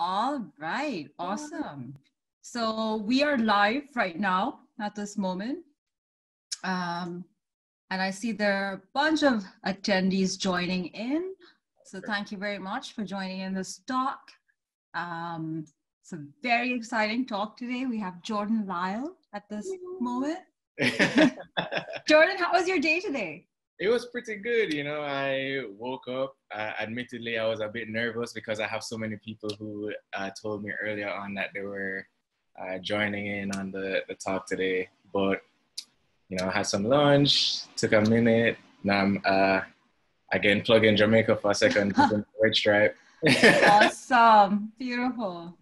All right, awesome. So we are live right now at this moment. And I see there are a bunch of attendees joining in. So thank you very much for joining in this talk. It's a very exciting talk today. We have Jordan Lyle at this moment. Jordan, how was your day today? It was pretty good. I woke up. Admittedly, I was a bit nervous because I have so many people who told me earlier on that they were joining in on the talk today. But, I had some lunch, took a minute. Now I'm, again, plugging Jamaica for a second, putting the red stripe. Awesome. Beautiful.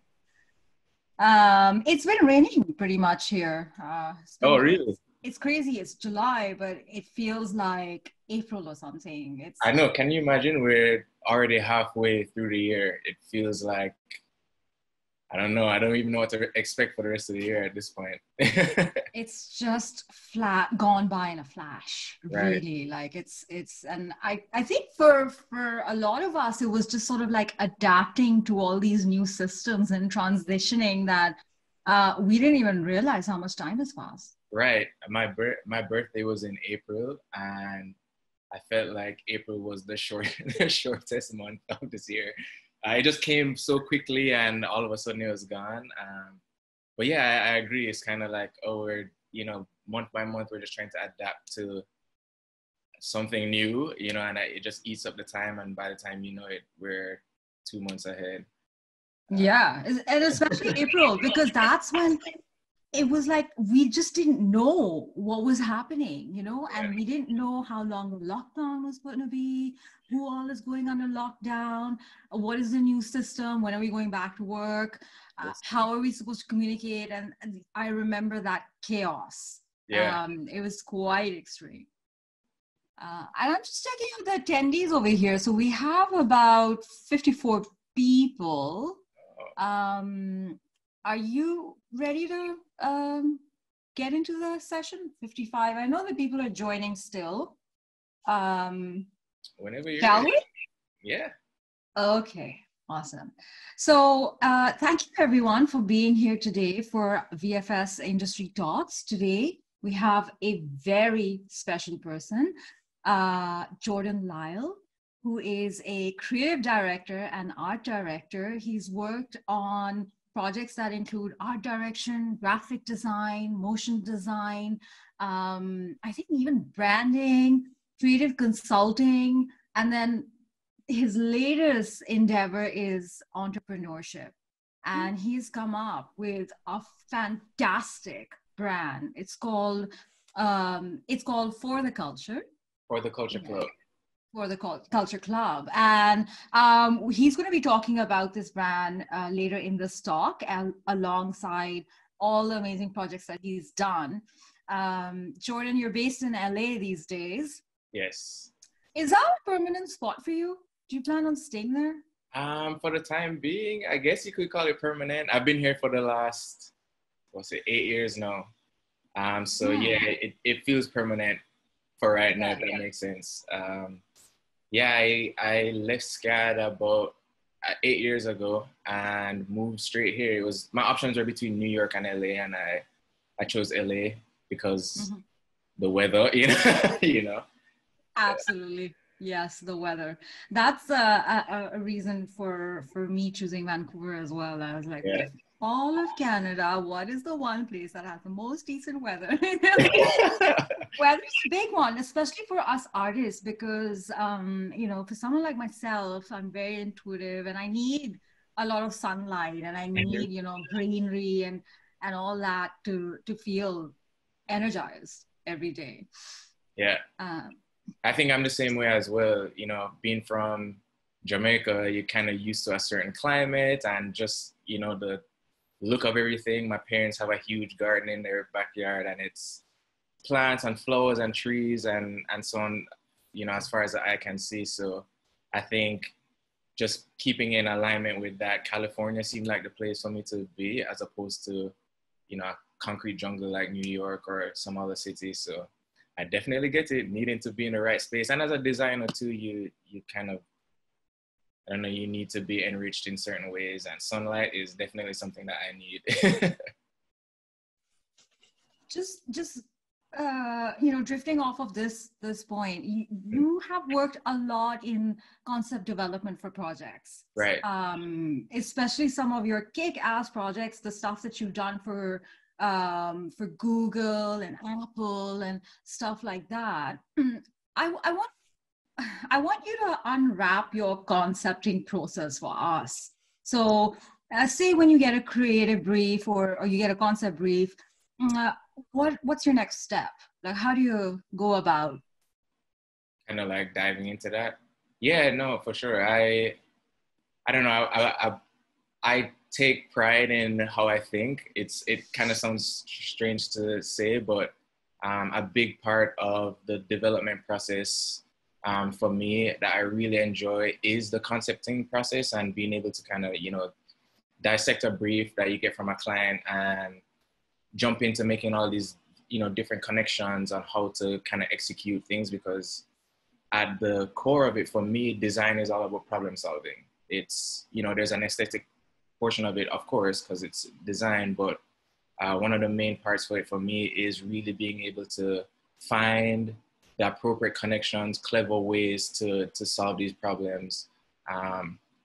It's been raining pretty much here. Oh, really? It's crazy. It's July, but it feels like April or something. I know. Can you imagine? We're already halfway through the year. It feels like, I don't know. I don't even know what to expect for the rest of the year at this point. It's just gone by in a flash, Right. really. Like and I think for a lot of us, it was just sort of like adapting to all these new systems and transitioning that we didn't even realize how much time has passed. Right. My birthday was in April, and I felt like April was the shortest month of this year. It just came so quickly, and all of a sudden it was gone. But yeah, I agree. It's kind of like, we're, month by month, we're just trying to adapt to something new, and it just eats up the time. And by the time you know it, we're 2 months ahead. Yeah, and especially April, because that's when it was like we just didn't know what was happening, and we didn't know how long the lockdown was going to be, who all is going under lockdown, what is the new system, when are we going back to work, how are we supposed to communicate, and I remember that chaos. Yeah. It was quite extreme. And I'm just checking out the attendees over here. So we have about 54 people. Are you ready to get into the session? 55. I know that people are joining still. Whenever you're Shall ready. we? Yeah. Okay, awesome. So thank you everyone for being here today for VFS Industry Talks. Today we have a very special person, Jordan Lyle, who is a creative director and art director. He's worked on projects that include art direction, graphic design, motion design, I think even branding, creative consulting, and then his latest endeavor is entrepreneurship. And he's come up with a fantastic brand. It's called For the Culture. For the Culture Club. For the Culture Club. And he's going to be talking about this brand later in this talk, and alongside all the amazing projects that he's done. Jordan, you're based in LA these days. Yes. Is that a permanent spot for you? Do you plan on staying there? For the time being, I guess you could call it permanent. I've been here for the last, 8 years now. So yeah, it feels permanent for right now, if that makes sense. I left SCAD about 8 years ago and moved straight here. My options were between New York and LA, and I chose LA because the weather, you know. Absolutely. Yes, the weather. That's a reason for me choosing Vancouver as well. I was like, all of Canada, what is the one place that has the most decent weather? Weather's a big one, especially for us artists, because for someone like myself, I'm very intuitive and I need a lot of sunlight, and I need greenery and all that to feel energized every day. Yeah. I think I'm the same way as well. Being from Jamaica, you're kind of used to a certain climate and just, the look of everything. My parents have a huge garden in their backyard, and it's plants and flowers and trees and so on, as far as the eye can see. So I think just keeping in alignment with that, California seemed like the place for me to be, as opposed to, a concrete jungle like New York or some other cities. So I definitely get it, needing to be in the right space. And as a designer too, you kind of I don't know, you need to be enriched in certain ways, and sunlight is definitely something that I need. Just you know, drifting off of this point, you have worked a lot in concept development for projects, Right. Especially some of your kick-ass projects, the stuff that you've done for Google and Apple and stuff like that. I want you to unwrap your concepting process for us. So, say when you get a creative brief or you get a concept brief, what's your next step? Like, how do you go about? Kind of like diving into that. Yeah, no, for sure. I don't know. I take pride in how I think. It kind of sounds strange to say, but a big part of the development process for me that I really enjoy is the concepting process and being able to kind of, you know, dissect a brief that you get from a client and jump into making all these, you know, different connections on how to kind of execute things, because at the core of it, for me, design is all about problem solving. It's, you know, there's an aesthetic portion of it, of course, because it's design, but one of the main parts for it for me is really being able to find the appropriate connections, clever ways to solve these problems.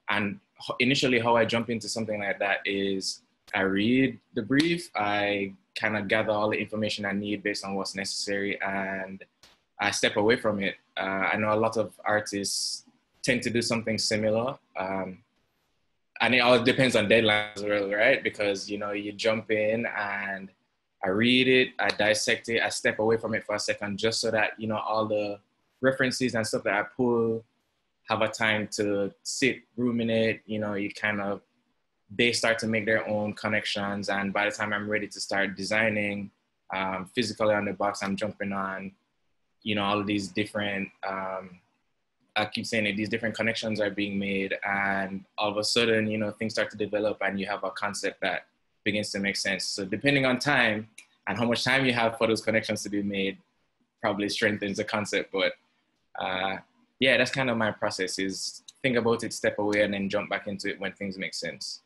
And initially how I jump into something like that is I read the brief, I kind of gather all the information I need based on what's necessary, and I step away from it. I know a lot of artists tend to do something similar. And it all depends on deadlines as well, right? Because, you know, you jump in and I read it, I dissect it, I step away from it for a second just so that, you know, all the references and stuff that I pull have a time to sit, ruminate, you know, you kind of, they start to make their own connections. And by the time I'm ready to start designing physically on the box, I'm jumping on, you know, all of these different, I keep saying it, these different connections are being made, and all of a sudden, you know, things start to develop and you have a concept that begins to make sense. So depending on time and how much time you have for those connections to be made probably strengthens the concept. But yeah, that's kind of my process, is think about it, step away, and then jump back into it when things make sense.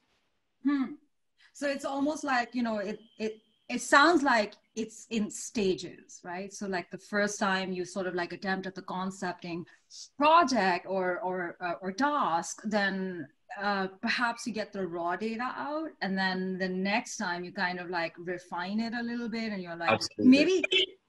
So it's almost like, you know, it sounds like it's in stages, right? So like the first time you sort of like attempt at the concepting project or task, then perhaps you get the raw data out, and then the next time you kind of like refine it a little bit, and you're like, absolutely, maybe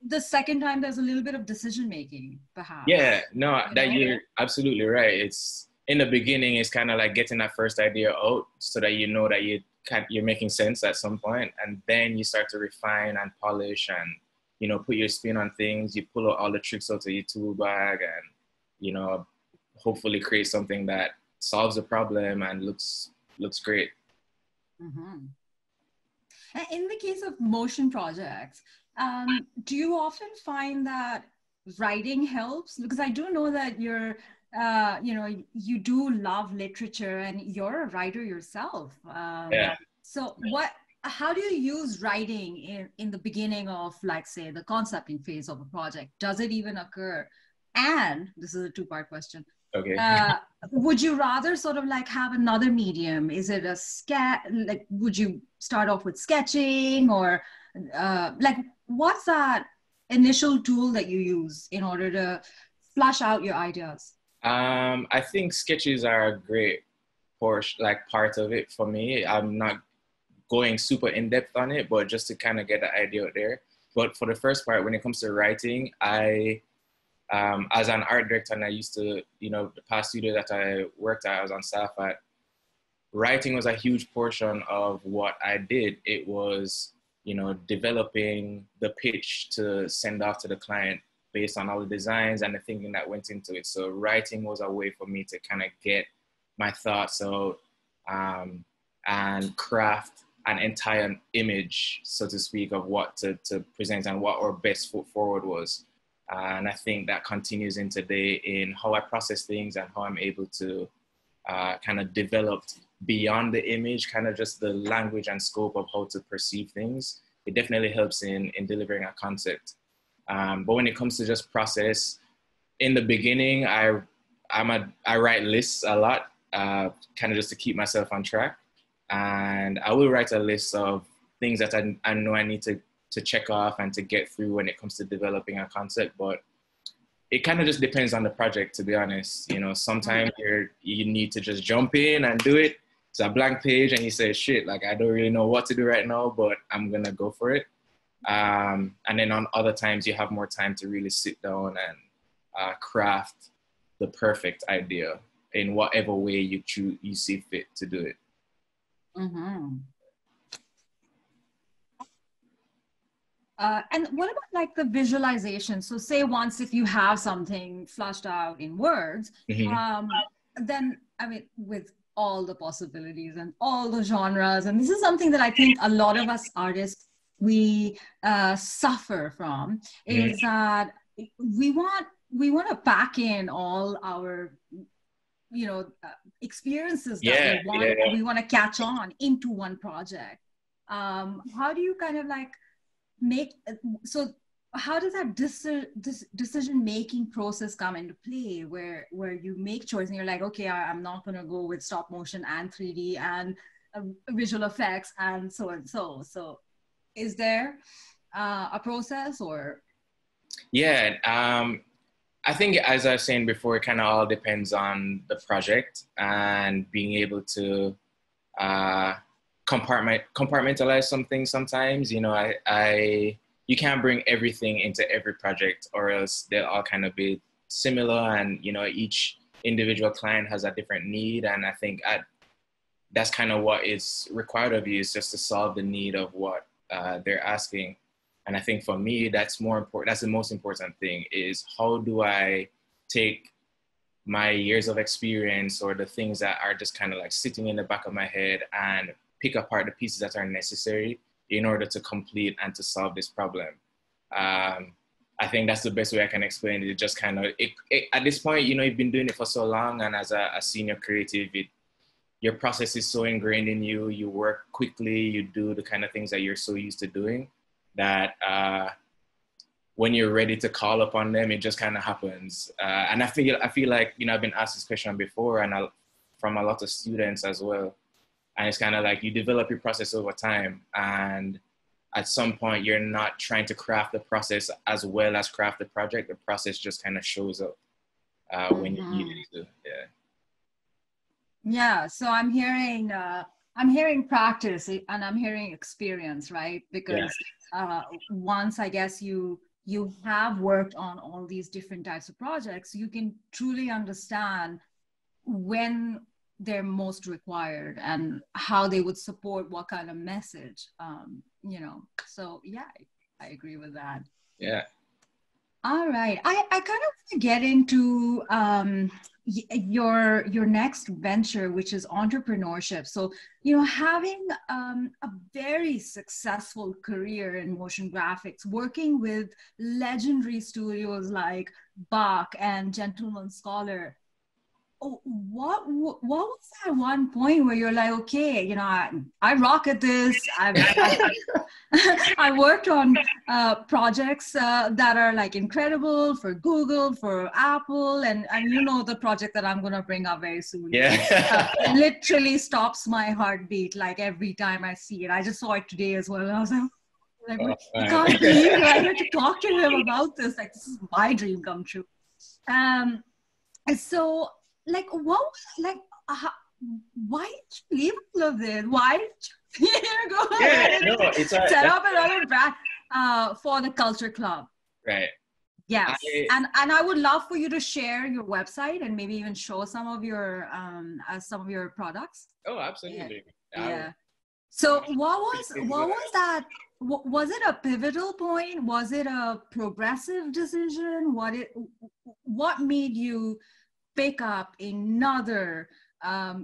the second time there's a little bit of decision making, perhaps. Yeah, no, you're absolutely right. It's in the beginning, it's kind of like getting that first idea out so that you know that you're making sense at some point, and then you start to refine and polish and, you know, put your spin on things. You pull out all the tricks out of your tool bag and, you know, hopefully create something that solves the problem and looks great. Mm-hmm. In the case of motion projects, do you often find that writing helps? Because I do know that you're, you know, you do love literature and you're a writer yourself. Yeah. So how do you use writing in the beginning of, like, say, the concepting phase of a project? Does it even occur? And this is a two-part question. Okay. Would you rather sort of like have another medium? Is it a like, would you start off with sketching, or like, what's that initial tool that you use in order to flush out your ideas? I think sketches are a great part of it for me. I'm not going super in depth on it, but just to kind of get the idea out there. But for the first part, when it comes to writing, as an art director, and I used to, you know, the past studio that I worked at, I was on staff at, writing was a huge portion of what I did. It was, you know, developing the pitch to send off to the client based on all the designs and the thinking that went into it. So writing was a way for me to kind of get my thoughts out and craft an entire image, so to speak, of what to present and what our best foot forward was. And I think that continues in today in how I process things and how I'm able to kind of develop beyond the image, kind of just the language and scope of how to perceive things. It definitely helps in delivering a concept. But when it comes to just process, in the beginning, I write lists a lot. kind of just to keep myself on track. And I will write a list of things that I know I need to check off and to get through when it comes to developing a concept. But it kind of just depends on the project, to be honest. You know, sometimes you need to just jump in and do it. It's a blank page and you say, shit, like I don't really know what to do right now, but I'm gonna go for it. And then on other times you have more time to really sit down and craft the perfect idea in whatever way you see fit to do it. Mm-hmm. And what about like the visualization? So say once if you have something flushed out in words, then I mean, with all the possibilities and all the genres, and this is something that I think a lot of us artists, we suffer from, is that we want to pack in all our experiences that we want to catch on into one project. How do you kind of like so how does that decision making process come into play where you make choice and you're like, okay, I'm not going to go with stop motion and 3D and visual effects and so and so is there a process or? I think, as I was saying before, it kind of all depends on the project and being able to compartmentalize something sometimes. You know, you can't bring everything into every project or else they'll all kind of be similar, and, you know, each individual client has a different need. And I think that's kind of what is required of you, is just to solve the need of what they're asking. And I think for me, that's more important. That's the most important thing, is how do I take my years of experience or the things that are just kind of like sitting in the back of my head and pick apart the pieces that are necessary in order to complete and to solve this problem. I think that's the best way I can explain it. It just kind of, at this point, you know, you've been doing it for so long, and as a senior creative, your process is so ingrained in you. You work quickly, you do the kind of things that you're so used to doing, that when you're ready to call upon them, it just kind of happens. And I feel like, you know, I've been asked this question before, and from a lot of students as well. And it's kind of like you develop your process over time, and at some point you're not trying to craft the process as well as craft the project. The process just kind of shows up when you need it to. Yeah. So I'm hearing practice and I'm hearing experience, right? Because once I guess you have worked on all these different types of projects, you can truly understand when they're most required and how they would support what kind of message, you know. So yeah, I agree with that. Yeah. All right. I kind of want to get into your next venture, which is entrepreneurship. So, you know, having a very successful career in motion graphics, working with legendary studios like Bach and Gentleman Scholar. What was that one point where you're like, okay, you know, I rock at this. I worked on projects that are like incredible for Google, for Apple, and you know the project that I'm gonna bring up very soon. It literally stops my heartbeat like every time I see it. I just saw it today as well, and I was like, I can't believe it. I get to talk to him about this. Like, this is my dream come true. And so, like, what, like, why did you leave all of this? Why did you go ahead and set up another brand for the Culture Club? Right. Yes. And I would love for you to share your website and maybe even show some of your products. Oh, absolutely. Yeah. So what was that? Was it a pivotal point? Was it a progressive decision? What made you pick up another,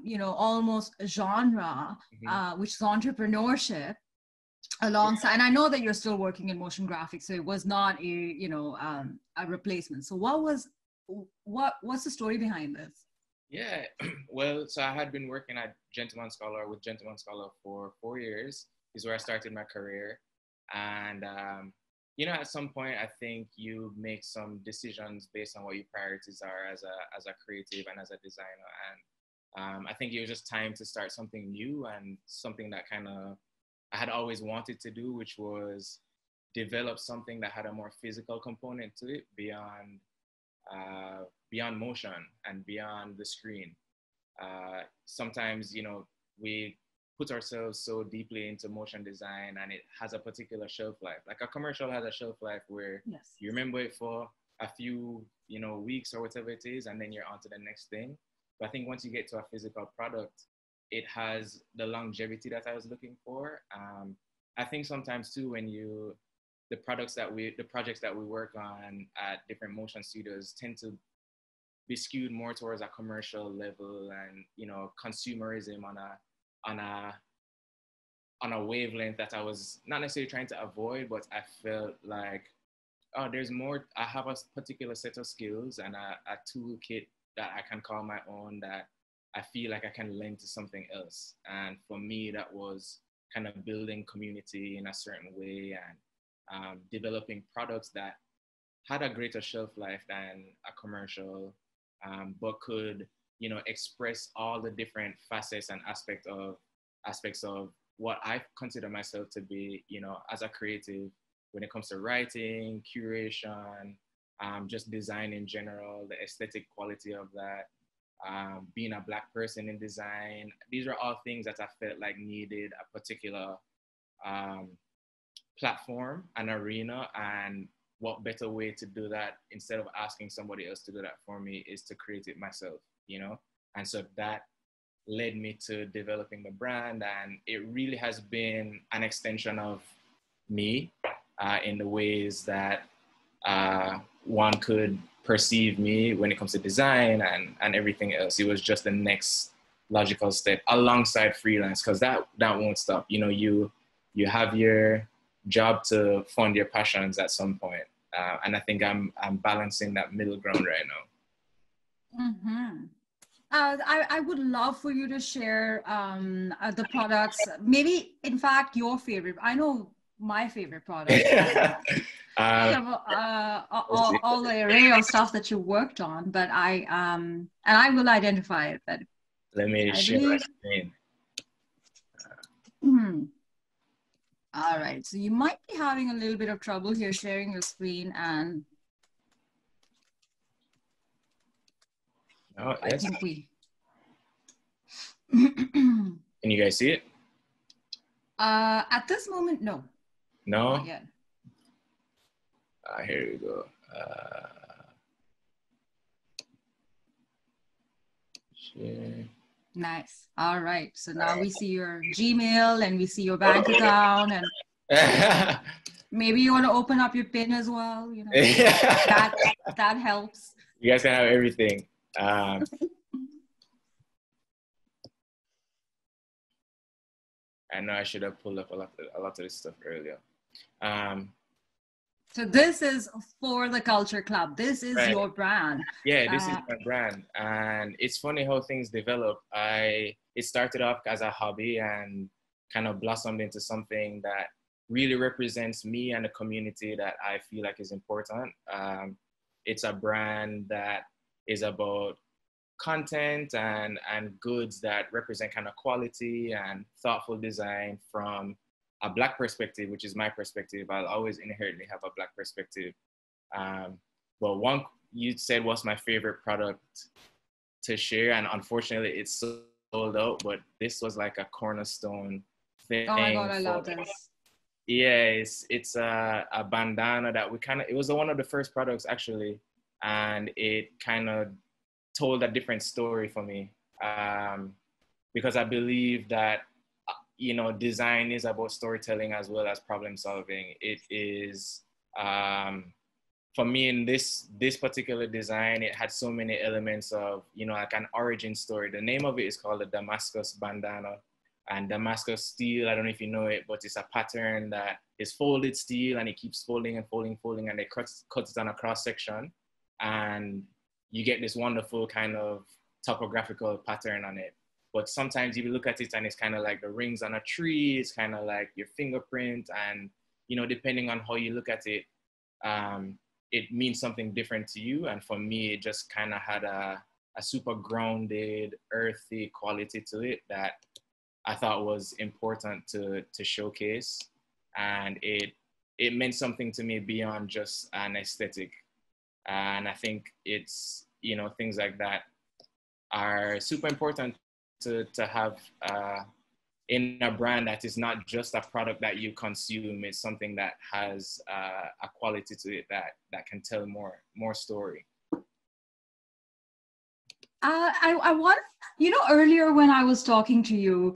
you know, almost genre, which is entrepreneurship, alongside? And I know that you're still working in motion graphics, so it was not a, you know, a replacement. So what's the story behind this? Yeah, well, so I had been working at Gentleman Scholar for 4 years. Is where I started my career, and you know, at some point, I think you make some decisions based on what your priorities are as a creative and as a designer. And I think it was just time to start something new and something that kind of I had always wanted to do, which was develop something that had a more physical component to it beyond motion and beyond the screen. Sometimes, we put ourselves so deeply into motion design and it has a particular shelf life. Like a commercial has a shelf life where Yes. you remember it for a few, weeks or whatever it is, and then you're on to the next thing. But I think once you get to a physical product, it has the longevity that I was looking for. I think sometimes too, the projects that we work on at different motion studios tend to be skewed more towards a commercial level and consumerism on a wavelength that I was not necessarily trying to avoid, but I felt like, oh, there's more. I have a particular set of skills and a toolkit that I can call my own that I feel like I can lend to something else. And for me, that was kind of building community in a certain way and developing products that had a greater shelf life than a commercial, but could, express all the different facets and aspects of what I consider myself to be, as a creative when it comes to writing, curation, just design in general, the aesthetic quality of that, being a Black person in design. These are all things that I felt like needed a particular platform, an arena, and what better way to do that instead of asking somebody else to do that for me is to create it myself, And so that led me to developing the brand, and it really has been an extension of me in the ways that one could perceive me when it comes to design and everything else. It was just the next logical step alongside freelance, because that won't stop. You have your job to fund your passions at some point. And I think I'm balancing that middle ground right now. Mm-hmm. I would love for you to share the products, maybe in fact your favorite. I know my favorite product. All the array of stuff that you worked on, but and I will identify it. But let me share my screen. All right, so you might be having a little bit of trouble here sharing your screen, and no, I think we. Can you guys see it? At this moment, no. No? Not yet. Here we go. Share. Nice. All right. So now we see your Gmail and we see your bank account, and maybe you want to open up your PIN as well. That helps. You guys can have everything. I know I should have pulled up a lot of this stuff earlier. So this is for the Culture Club. This is your brand. Yeah, this is my brand. And it's funny how things develop. It started off as a hobby and kind of blossomed into something that really represents me and the community that I feel like is important. It's a brand that is about content and goods that represent kind of quality and thoughtful design from a Black perspective, which is my perspective. I'll always inherently have a Black perspective. But one, you said, what's my favorite product to share? And unfortunately, it's sold out, but this was like a cornerstone thing. Oh my God, I love this. Yeah, it's a bandana that it was one of the first products actually. And it kind of told a different story for me. Because I believe that design is about storytelling as well as problem solving. It is, for me in this particular design, it had so many elements of, like an origin story. The name of it is called the Damascus bandana. And Damascus steel, I don't know if you know it, but it's a pattern that is folded steel and it keeps folding and folding, and it cuts it on a cross section. And you get this wonderful kind of topographical pattern on it. But sometimes you look at it and it's kind of like the rings on a tree. It's kind of like your fingerprint. And, depending on how you look at it, it means something different to you. And for me, it just kind of had a super grounded, earthy quality to it that I thought was important to showcase. And it meant something to me beyond just an aesthetic. And I think it's, you know, things like that are super important to have in a brand that is not just a product that you consume. It's something that has a quality to it that can tell more story. I want, you know, earlier when I was talking to you,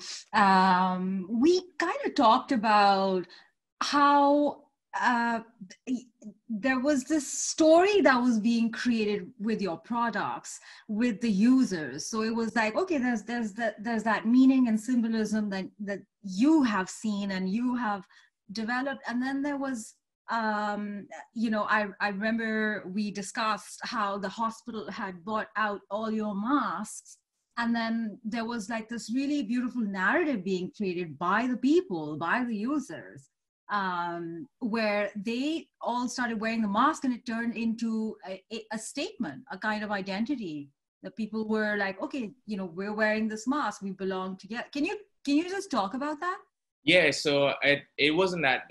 we kind of talked about how there was this story that was being created with your products, with the users. So it was like, okay, there's that meaning and symbolism that you have seen and you have developed, and then there was you know, I remember we discussed how the hospital had bought out all your masks, and then there was like this really beautiful narrative being created by the people, by the users, where they all started wearing the mask, and it turned into a statement, a kind of identity. The people were like, okay, you know, we're wearing this mask, we belong together. Can you just talk about that? Yeah, so it wasn't that.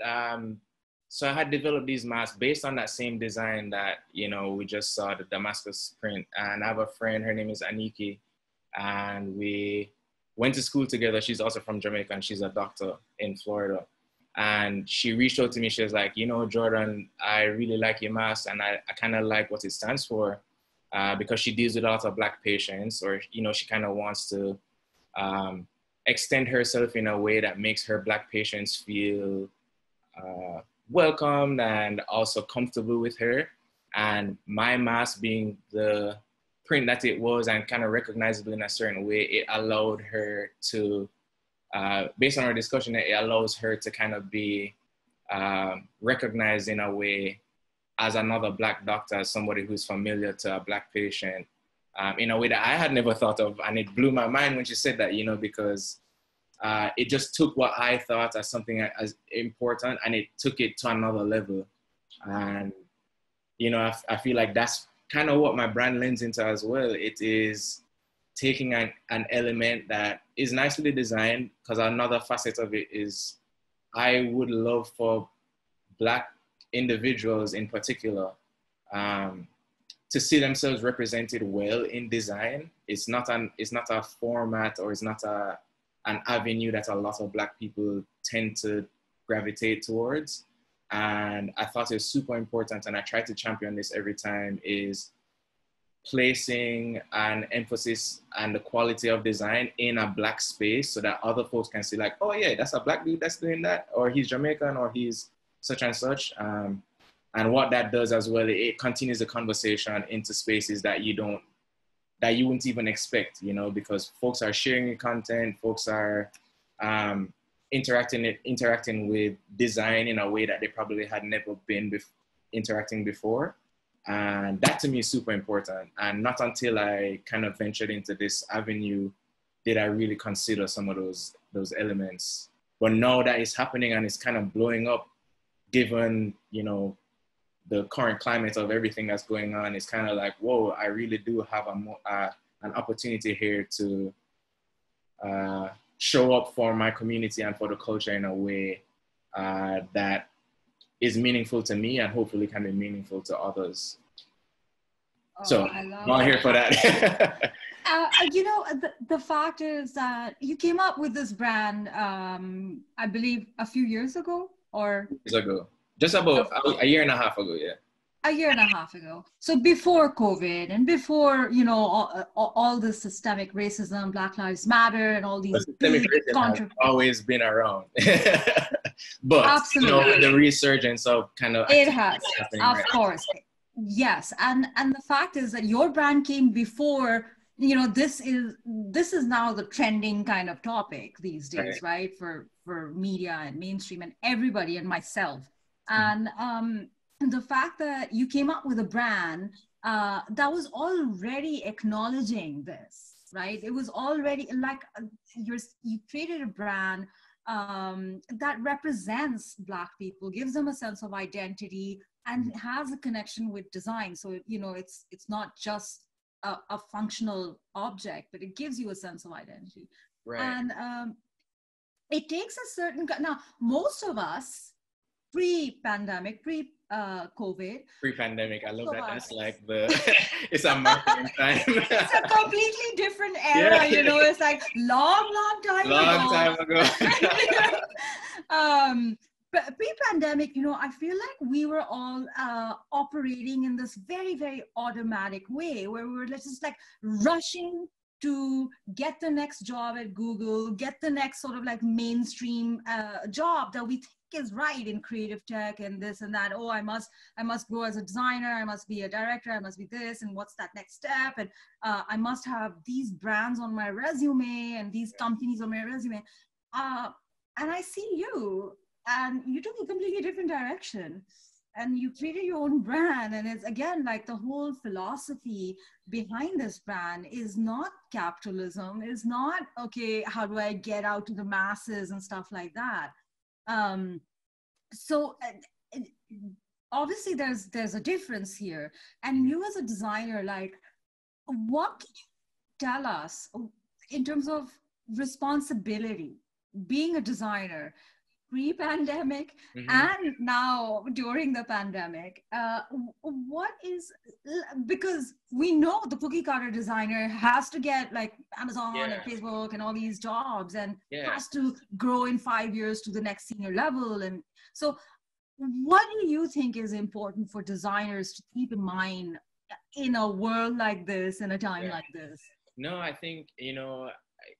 So I had developed these masks based on that same design that, you know, we just saw, the Damascus print. And I have a friend, her name is Aniki, and we went to school together. She's also from Jamaica, and she's a doctor in Florida. And she reached out to me. She was like, you know, Jordan, I really like your mask, and I kind of like what it stands for, because she deals with a lot of Black patients, or, you know, she kind of wants to extend herself in a way that makes her Black patients feel welcomed and also comfortable with her. And my mask being the print that it was and kind of recognizable in a certain way, it allowed her to, based on our discussion, it allows her to kind of be recognized in a way as another Black doctor, as somebody who's familiar to a Black patient, in a way that I had never thought of. And it blew my mind when she said that, you know, because it just took what I thought as something as important, and it took it to another level. And, you know, I feel like that's kind of what my brand lends into as well. It is taking an element that is nicely designed, because another facet of it is I would love for Black individuals in particular to see themselves represented well in design. It's not a format, or it's not an avenue that a lot of Black people tend to gravitate towards. And I thought it was super important, and I try to champion this every time, is placing an emphasis and the quality of design in a Black space, so that other folks can see like, oh yeah, that's a Black dude that's doing that, or he's Jamaican, or he's such and such. And what that does as well, it continues the conversation into spaces that you wouldn't even expect, you know, because folks are sharing your content, folks are interacting with design in a way that they probably had never been interacting before. And that to me is super important. And not until I kind of ventured into this avenue did I really consider some of those elements. But now that it's happening and it's kind of blowing up, given, you know, the current climate of everything that's going on, is kind of like, whoa, I really do have an opportunity here to show up for my community and for the culture in a way that is meaningful to me and hopefully can be meaningful to others. Oh, so I'm here for that. You know, the fact is that you came up with this brand, I believe, a few years ago, or? Years ago. Just about a year and a half ago, yeah. A year and a half ago. So before COVID and before, you know, all this systemic racism, Black Lives Matter, and all these big controversies have always been around. But, absolutely, you know, with the resurgence of kind of... It has, of course. Yes. And the fact is that your brand came before, you know, this is now the trending kind of topic these days, right? For media and mainstream and everybody and myself. And the fact that you came up with a brand that was already acknowledging this, right? It was already like you created a brand that represents Black people, gives them a sense of identity, and has a connection with design. So, you know, it's not just a functional object, but it gives you a sense of identity. Right. And it takes a certain, now, most of us, pre-pandemic, pre-COVID. Pre-pandemic, I love that. That's like it's a marketing time. It's a completely different era, you know, it's like long time ago. Pre-pandemic, you know, I feel like we were all operating in this very, very automatic way where we were just like rushing to get the next job at Google, get the next sort of like mainstream job that we think is right in creative tech and this and that. Oh, I must grow as a designer. I must be a director. I must be this. And what's that next step? And I must have these brands on my resume and these companies on my resume. And I see you, and you took a completely different direction. And you created your own brand. And it's, again, like the whole philosophy behind this brand is not capitalism, is not, okay, how do I get out to the masses and stuff like that. So obviously there's a difference here. And you as a designer, like, what can you tell us in terms of responsibility, being a designer, pre-pandemic and now during the pandemic? What is, because we know the cookie cutter designer has to get like Amazon and Facebook and all these jobs and has to grow in 5 years to the next senior level. And so what do you think is important for designers to keep in mind in a world like this, in a time like this? No, I think, you know,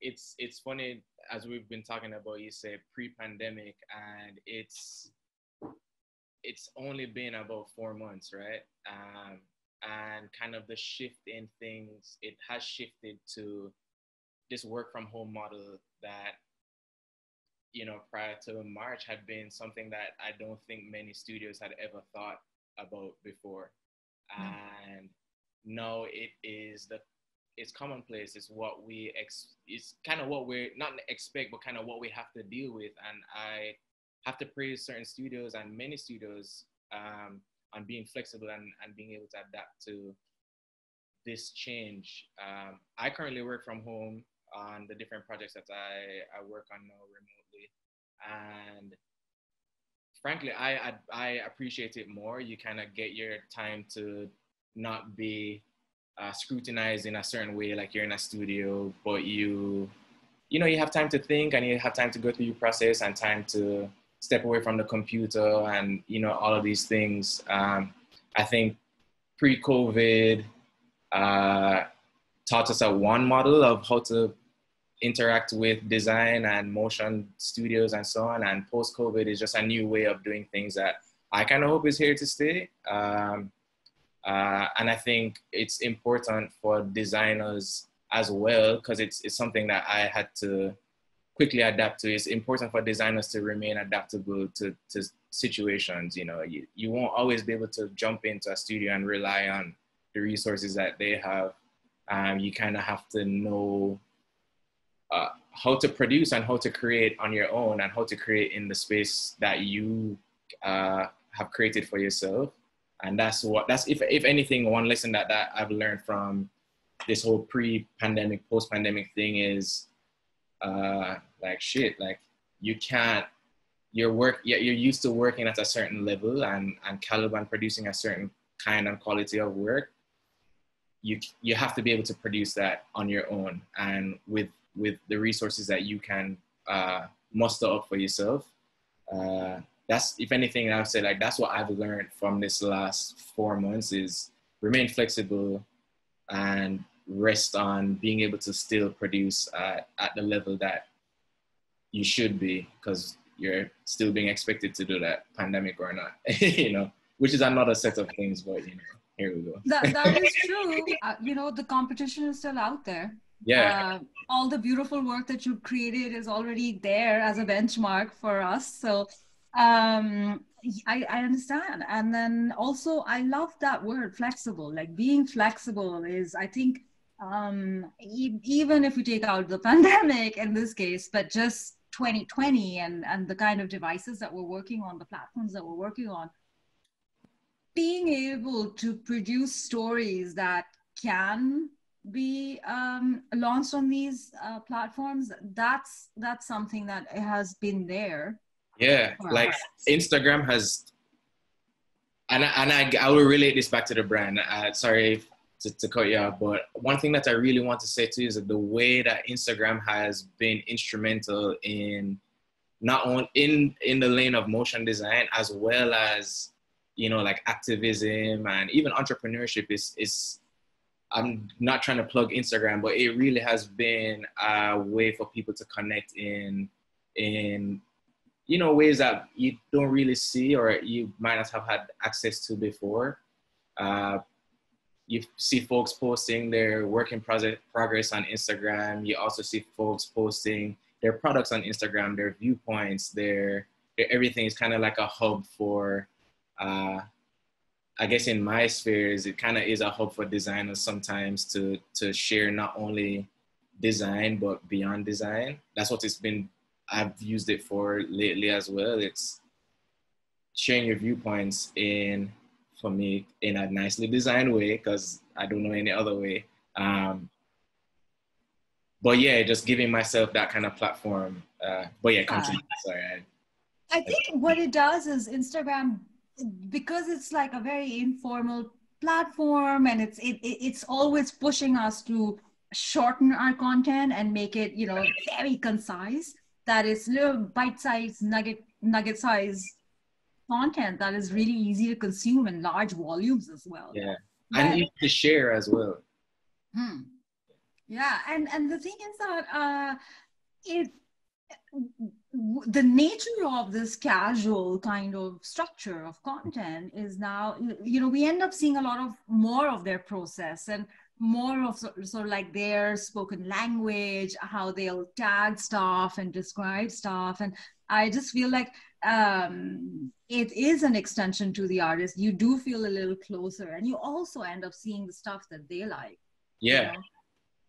it's funny, as we've been talking about, you say pre-pandemic, and it's only been about 4 months, right? And kind of the shift in things, it has shifted to this work from home model that, you know, prior to March had been something that I don't think many studios had ever thought about before. And now it's commonplace. It's what it's kind of what we're not expect, but kind of what we have to deal with. And I have to praise certain studios and many studios on being flexible and being able to adapt to this change. I currently work from home on the different projects that I work on now remotely. And frankly, I appreciate it more. You kind of get your time to not be scrutinized in a certain way, like you're in a studio, but you know, you have time to think and you have time to go through your process and time to step away from the computer and, you know, all of these things. I think pre-COVID taught us one model of how to interact with design and motion studios and so on. And post-COVID is just a new way of doing things that I kind of hope is here to stay. And I think it's important for designers as well, because it's something that I had to quickly adapt to. It's important for designers to remain adaptable to situations. You know, you won't always be able to jump into a studio and rely on the resources that they have. You kind of have to know how to produce and how to create on your own and how to create in the space that you have created for yourself. And that's if anything, one lesson that I've learned from this whole pre-pandemic, post-pandemic thing is like you're used to working at a certain level and caliber and producing a certain kind and quality of work. You have to be able to produce that on your own and with the resources that you can muster up for yourself. That's, if anything, I would say, like, that's what I've learned from this last 4 months is remain flexible and rest on being able to still produce at the level that you should be, because you're still being expected to do that, pandemic or not, you know, which is another set of things, but, you know, here we go. That is true. You know, the competition is still out there. Yeah. All the beautiful work that you created is already there as a benchmark for us. So I understand. And then also I love that word, flexible. Like, being flexible is, I think, even if we take out the pandemic in this case, but just 2020 and the kind of devices that we're working on, the platforms that we're working on, being able to produce stories that can be launched on these platforms, that's something that has been there. Yeah, like Instagram has, and I will relate this back to the brand. Sorry to cut you off, but one thing that I really want to say too is that the way that Instagram has been instrumental in not only in the lane of motion design, as well as, you know, like activism and even entrepreneurship is I'm not trying to plug Instagram, but it really has been a way for people to connect in you know, ways that you don't really see or you might not have had access to before. You see folks posting their work in progress on Instagram. You also see folks posting their products on Instagram, their viewpoints, their everything is kind of like a hub for, I guess in my spheres, it kind of is a hub for designers sometimes to share not only design, but beyond design. That's what it's been. I've used it for lately as well. It's sharing your viewpoints for me, in a nicely designed way, because I don't know any other way. But yeah, just giving myself that kind of platform. But yeah, continue. Sorry. I think what it does is Instagram, because it's like a very informal platform, and it's always pushing us to shorten our content and make it, you know, very concise. That is little bite-sized nugget size content that is really easy to consume in large volumes as well. Yeah, and easy to share as well. Yeah, and the thing is that the nature of this casual kind of structure of content is now, you know, we end up seeing a lot of more of their process and more of sort of like their spoken language, how they'll tag stuff and describe stuff. And I just feel like it is an extension to the artist. You do feel a little closer, and you also end up seeing the stuff that they like. Yeah.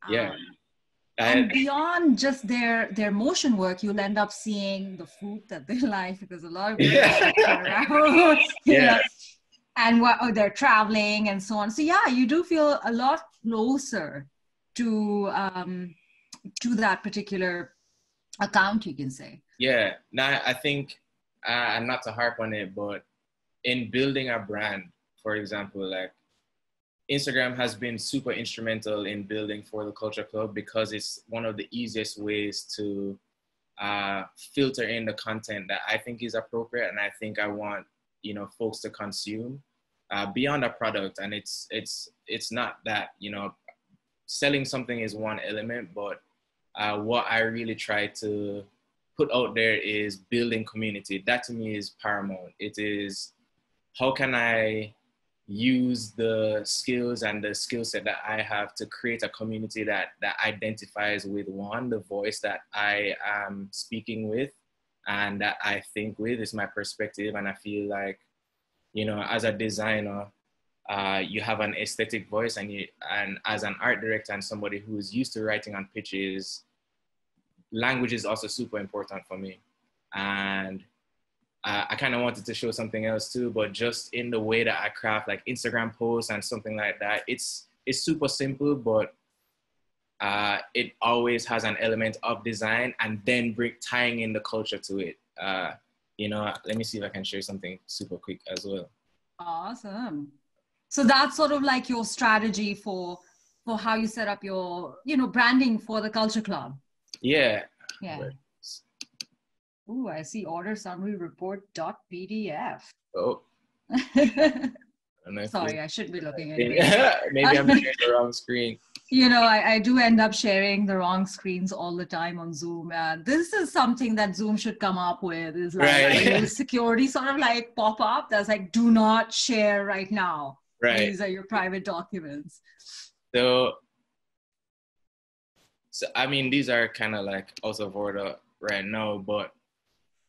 You know? And beyond just their motion work, you'll end up seeing the food that they like, because a lot of people know, and what they're traveling and so on. So yeah, you do feel a lot closer to that particular account, you can say. Yeah. Now I think, and not to harp on it, but in building a brand, for example, like Instagram has been super instrumental in building For the Culture Club, because it's one of the easiest ways to filter in the content that I think is appropriate and I think I want, you know, folks to consume beyond a product. And it's not that, you know, selling something is one element, but what I really try to put out there is building community. That to me is paramount. It is, how can I use the skills and the skill set that I have to create a community that identifies with the voice that I am speaking with and that I think with is my perspective. And I feel like, you know, as a designer, you have an aesthetic voice, and as an art director and somebody who is used to writing on pitches, language is also super important for me. And I kind of wanted to show something else too, but just in the way that I craft like Instagram posts and something like that, it's super simple, but it always has an element of design and then tying in the culture to it. You know, let me see if I can share something super quick as well. Awesome. So that's sort of like your strategy for how you set up your, you know, branding for the Culture Club. Yeah. Yeah. Ooh, I see order summary report.pdf. Oh. Sorry, I shouldn't be looking at it. Maybe I'm sharing the wrong screen. You know, I do end up sharing the wrong screens all the time on Zoom. This is something that Zoom should come up with, is like a security sort of like pop up that's like, do not share right now. Right. These are your private documents. So I mean, these are kind of like out of order right now, but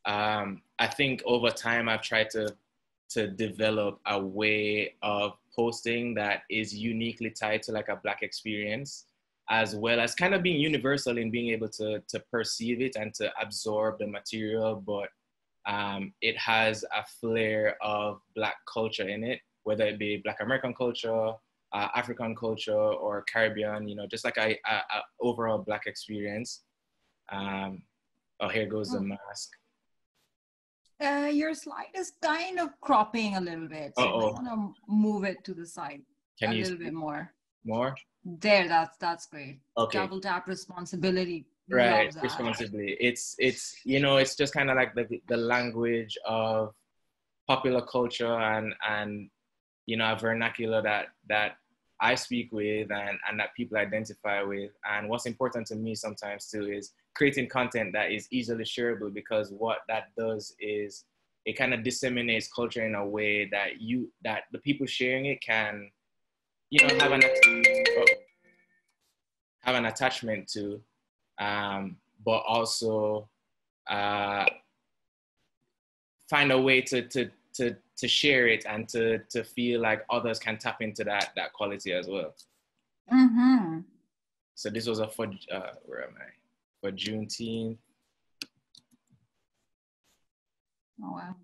I think over time I've tried to develop a way of posting that is uniquely tied to like a Black experience, as well as kind of being universal in being able to perceive it and to absorb the material, but it has a flair of Black culture in it, whether it be Black American culture, African culture or Caribbean, you know, just like a overall Black experience. Oh, here goes the mask. Your slide is kind of cropping a little bit. So I want to move it to the side a little bit more. More? There, that's great. Okay. Double tap responsibility. Right, responsibly. It's you know, it's just kind of like the language of popular culture and you know, a vernacular that I speak with and that people identify with. And what's important to me sometimes too is creating content that is easily shareable, because what that does is it kind of disseminates culture in a way that the people sharing it can, you know, have an attachment to, but also find a way to share it and to feel like others can tap into that quality as well. Mm-hmm. So this was where am I? For Juneteenth. Oh, wow.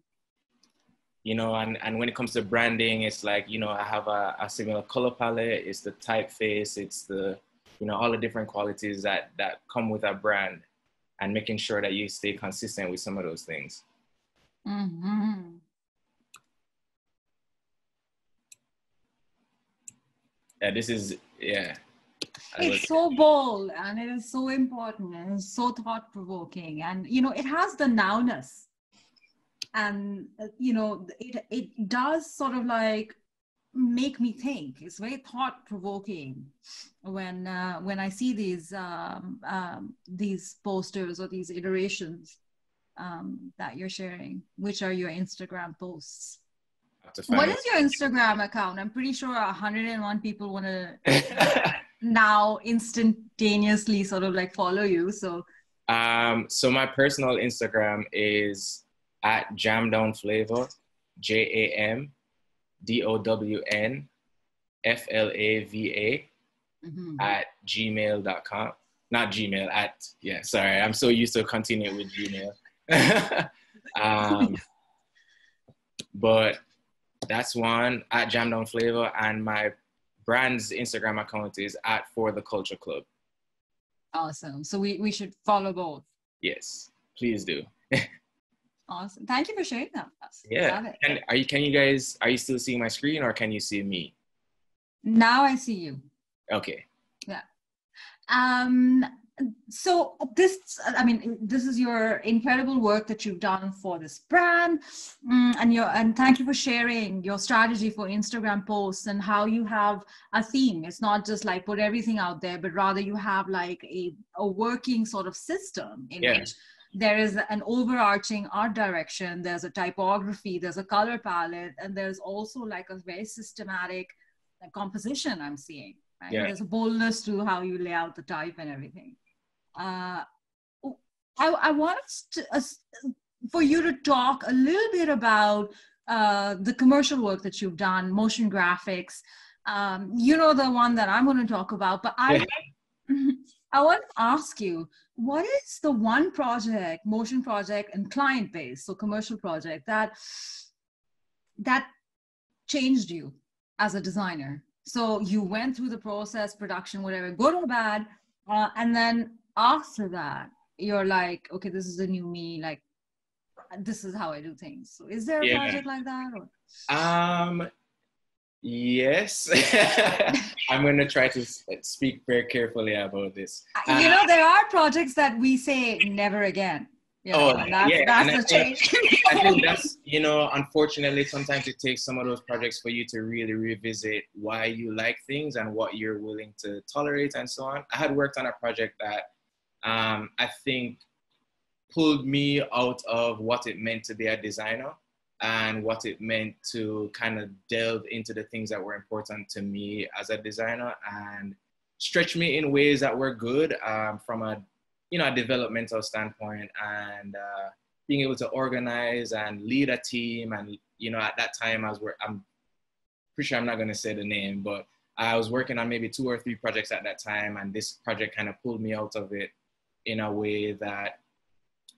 You know, and when it comes to branding, it's like, you know, I have a similar color palette. It's the typeface. It's the, you know, all the different qualities that come with a brand, and making sure that you stay consistent with some of those things. Mm-hmm. Yeah, this is, yeah. It's so bold and it is so important and it's so thought-provoking, and you know, it has the nowness, and you know, it does sort of like make me think. It's very thought-provoking when I see these posters or these iterations that you're sharing, which are your Instagram posts. What is your Instagram account? I'm pretty sure 101 people want to now instantaneously sort of like follow you. So my personal Instagram is at jamdownflavor, JAMDOWNFLAVA at gmail.com. Not Gmail, sorry, I'm so used to continuing with Gmail. But that's one, at jamdownflavor, and my brand's Instagram account is at For The Culture Club. Awesome. So we should follow both. Yes, please do. Awesome. Thank you for sharing that with us. Yeah. Are you still seeing my screen, or can you see me? Now I see you. Okay. Yeah. So this is your incredible work that you've done for this brand, and thank you for sharing your strategy for Instagram posts and how you have a theme. It's not just like put everything out there, but rather you have like a working sort of system in which there is an overarching art direction, there's a typography, there's a color palette, and there's also like a very systematic composition I'm seeing. Right? Yeah. There's a boldness to how you lay out the type and everything. I want for you to talk a little bit about the commercial work that you've done, motion graphics. You know, the one that I'm going to talk about, but I want to ask you, what is the one project, motion project and client base, so commercial project, that changed you as a designer? So you went through the process, production, whatever, good or bad, and then after that, you're like, okay, this is the new me, like, this is how I do things. So is there a project like that? Or? Yes. I'm going to try to speak very carefully about this. You know, there are projects that we say never again. You know, that's the change. I think that's, you know, unfortunately, sometimes it takes some of those projects for you to really revisit why you like things and what you're willing to tolerate and so on. I had worked on a project that I think pulled me out of what it meant to be a designer and what it meant to kind of delve into the things that were important to me as a designer, and stretch me in ways that were good from a developmental standpoint, and being able to organize and lead a team. And, you know, at that time I'm pretty sure I'm not going to say the name, but I was working on maybe 2 or 3 projects at that time. And this project kind of pulled me out of it in a way that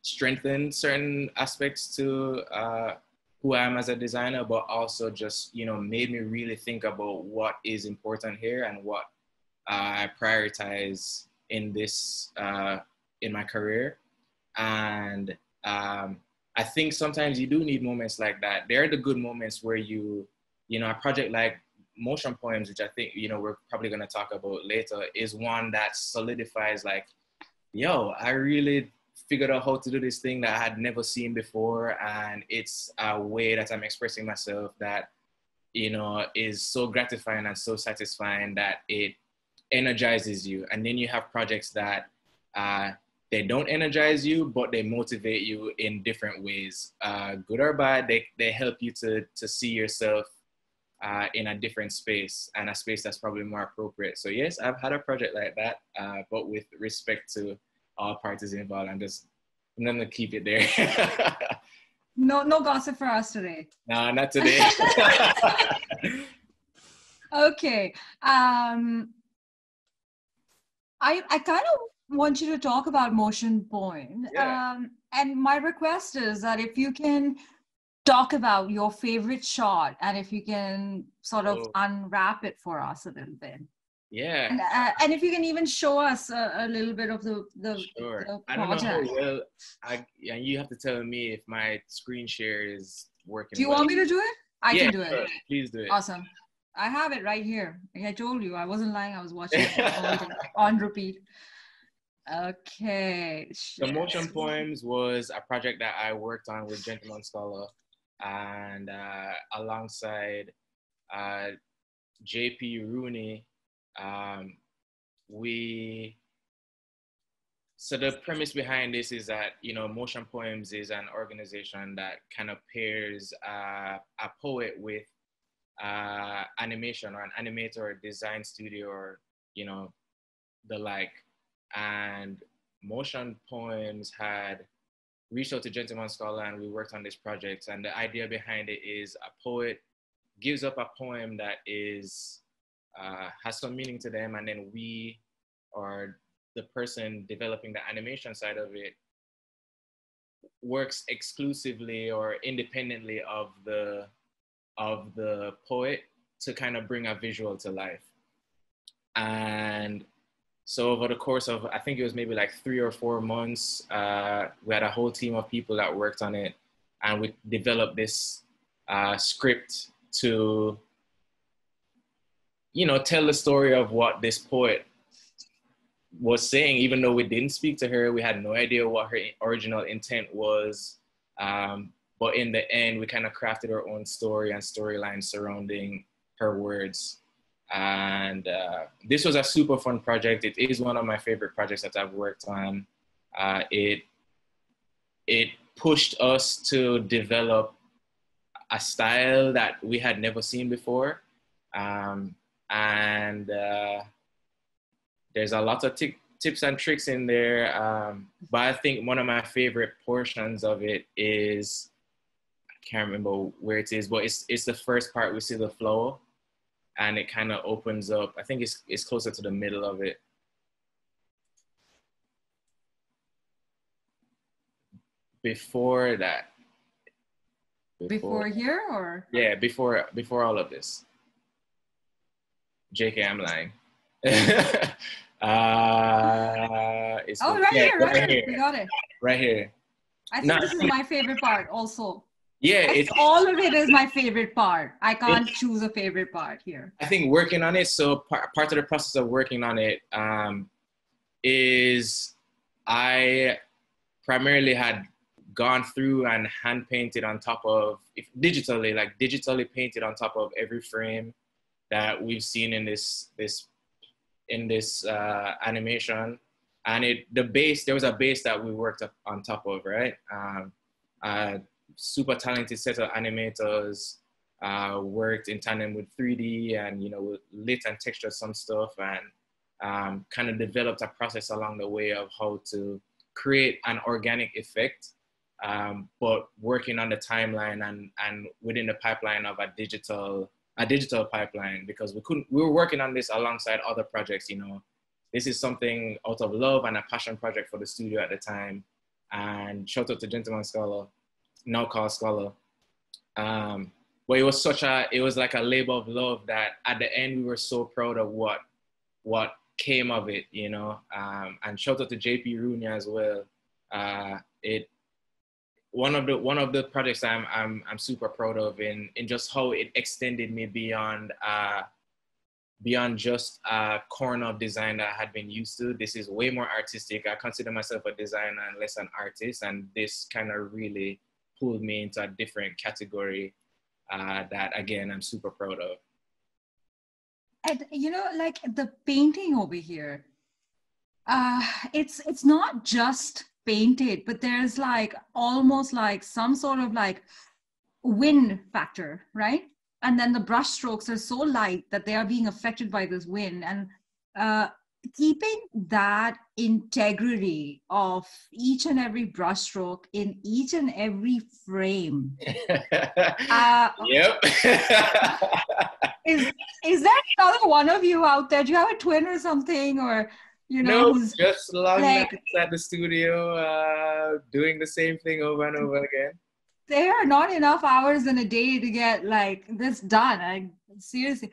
strengthened certain aspects to who I am as a designer, but also just, you know, made me really think about what is important here and what I prioritize in this, in my career. And I think sometimes you do need moments like that. They're the good moments where you know, a project like Motion Poems, which I think, you know, we're probably going to talk about later, is one that solidifies like, yo, I really figured out how to do this thing that I had never seen before. And it's a way that I'm expressing myself that, you know, is so gratifying and so satisfying that it energizes you. And then you have projects that they don't energize you, but they motivate you in different ways, good or bad. They help you to see yourself in a different space, and a space that's probably more appropriate. So yes, I've had a project like that, but with respect to all parties involved, I'm gonna keep it there. No gossip for us today. No, not today. Okay. I kind of want you to talk about Motion Point. Yeah. And my request is that if you can talk about your favorite shot, and if you can sort of unwrap it for us a little bit. Yeah. And if you can even show us a little bit of the Sure. the I don't know how project. well, and you have to tell me if my screen share is working. Do you well. want me to do it? I can do sure. it. Please do it. Awesome. I have it right here. I told you, I wasn't lying. I was watching it on repeat. Okay. The Motion Poems was a project that I worked on with Gentleman Scholar, and alongside JP Rooney. So the premise behind this is that, you know, Motion Poems is an organization that kind of pairs a poet with animation, or an animator or design studio, or, you know, the like. And Motion Poems had reached out to Gentleman Scholar, and we worked on this project. And the idea behind it is a poet gives up a poem that is has some meaning to them, and then we, or the person developing the animation side of it, works exclusively or independently of the poet to kind of bring a visual to life. And so over the course of, I think it was maybe like 3 or 4 months, we had a whole team of people that worked on it, and we developed this script to, you know, tell the story of what this poet was saying. Even though we didn't speak to her, we had no idea what her original intent was. But in the end, we kind of crafted our own story and storyline surrounding her words. And this was a super fun project. It is one of my favorite projects that I've worked on. It pushed us to develop a style that we had never seen before. And there's a lot of tips and tricks in there. But I think one of my favorite portions of it is, I can't remember where it is, but it's the first part. We see the flow, and it kind of opens up. I think it's closer to the middle of it. Before that. Before here, or? Yeah, before all of this. JK, I'm lying. It's right here. We got it. Right here. I think this is my favorite part also. Yeah, all of it is my favorite part. I can't choose a favorite part here. I think working on it, so part of the process of working on it is I primarily had gone through and hand painted on top of, digitally painted on top of every frame that we've seen in this animation. And there was a base that we worked up on top of, right? Super talented set of animators worked in tandem with 3D, and, you know, lit and textured some stuff, and kind of developed a process along the way of how to create an organic effect, but working on the timeline and within the pipeline of a digital pipeline, because we were working on this alongside other projects. You know, this is something out of love and a passion project for the studio at the time. And shout out to Gentleman Scholar, now called Scholar. But it was like a labor of love that at the end we were so proud of what came of it, you know. And shout out to JP Rooney as well. It one of the projects I'm super proud of in just how it extended me beyond just a corner of design that I had been used to. This is way more artistic. I consider myself a designer and less an artist, and this kind of really pulled me into a different category that again I'm super proud of. And you know, like the painting over here, it's not just painted, but there's like almost like some sort of like wind factor, right? And then the brush strokes are so light that they are being affected by this wind. And keeping that integrity of each and every brush stroke in each and every frame. Yep. Is there another one of you out there? Do you have a twin or something, or you know? No, just long nights at the studio, doing the same thing over and over again. There are not enough hours in a day to get like this done. Seriously.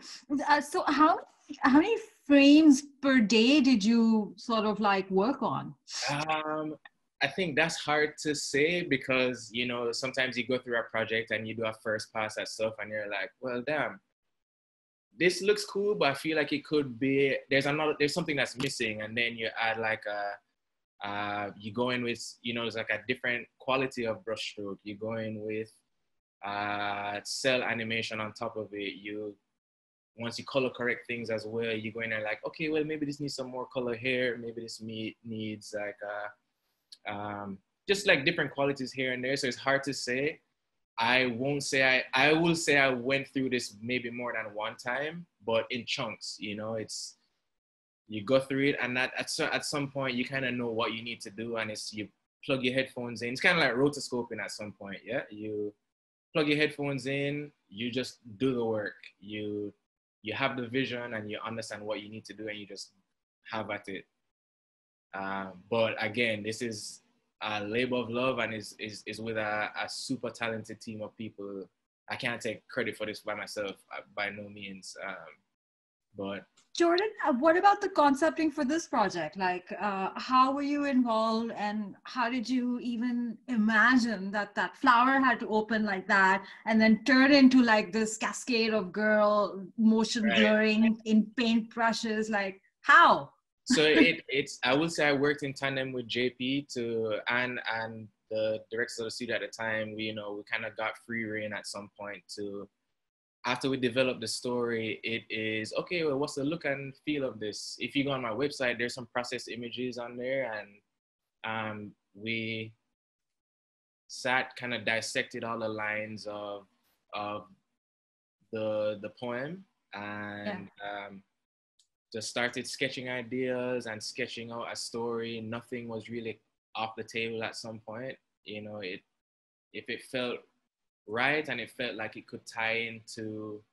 So how many frames per day did you sort of like work on? I think that's hard to say because, you know, sometimes you go through a project and you do a first pass at stuff and you're like, well, damn, this looks cool, but I feel like it could be, there's something that's missing. And then you add like you go in with, you know, it's like a different quality of brushstroke. You go in with cell animation on top of it. Once you color correct things as well, you go in there like, okay, well, maybe this needs some more color here. Maybe this needs like, just like different qualities here and there. So it's hard to say. I will say I went through this maybe more than one time, but in chunks, you know, you go through it and at some point you kind of know what you need to do, and you plug your headphones in. It's kind of like rotoscoping at some point. Yeah. You plug your headphones in, you just do the work. You have the vision and you understand what you need to do and you just have at it. But again, this is a labor of love and is with a super talented team of people. I can't take credit for this by myself, by no means. But Jordan, what about the concepting for this project? Like, how were you involved, and how did you even imagine that flower had to open like that and then turn into like this cascade of girl motion blurring in paint brushes? Like, how? So I would say I worked in tandem with JP and the directors of the studio at the time. We kind of got free rein at some point to, after we developed the story, it is, okay, well, what's the look and feel of this? If you go on my website, there's some process images on there, and we kind of dissected all the lines of the poem, and just started sketching ideas and sketching out a story. Nothing was really off the table at some point. If it felt right and it felt like it could tie into,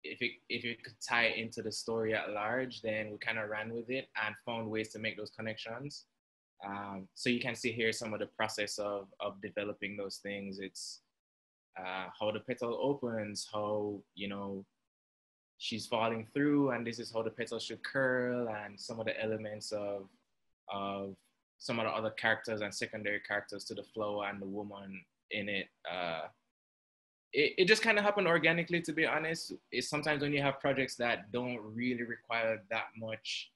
if it could tie into the story at large, then we kind of ran with it and found ways to make those connections. So you can see here some of the process of developing those things. It's how the petal opens, how, she's falling through, and this is how the petals should curl, and some of the elements of some of the other characters and secondary characters to the flower and the woman in it. It just kind of happened organically, to be honest. It's sometimes when you have projects that don't really require that much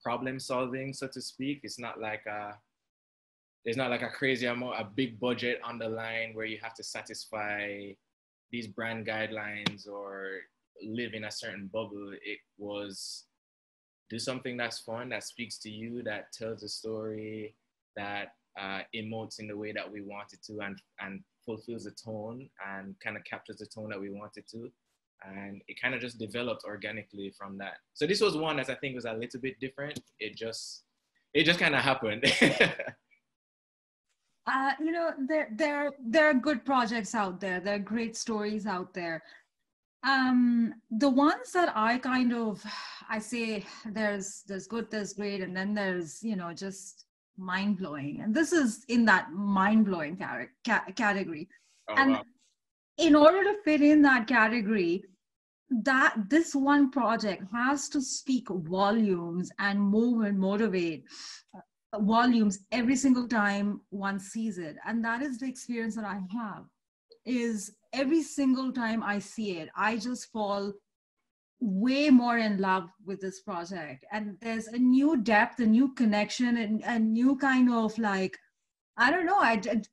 problem solving, so to speak. It's not like there's not like a crazy amount, a big budget on the line where you have to satisfy these brand guidelines or live in a certain bubble. It was do something that's fun, that speaks to you, that tells a story, that emotes in the way that we want it to, and fulfills the tone and kind of captures the tone that we want it to. And it kind of just developed organically from that. So this was one that I think was a little bit different. It just kind of happened. There are good projects out there. There are great stories out there. The ones that I say there's good, there's great, and then there's, just mind-blowing. And this is in that mind-blowing category. Oh, And wow. in order to fit in that category, that this one project has to speak volumes and move and motivate volumes every single time one sees it. And that is the experience that I have, is every single time I see it, I just fall way more in love with this project. And there's a new depth, a new connection, and a new kind of like, I don't know,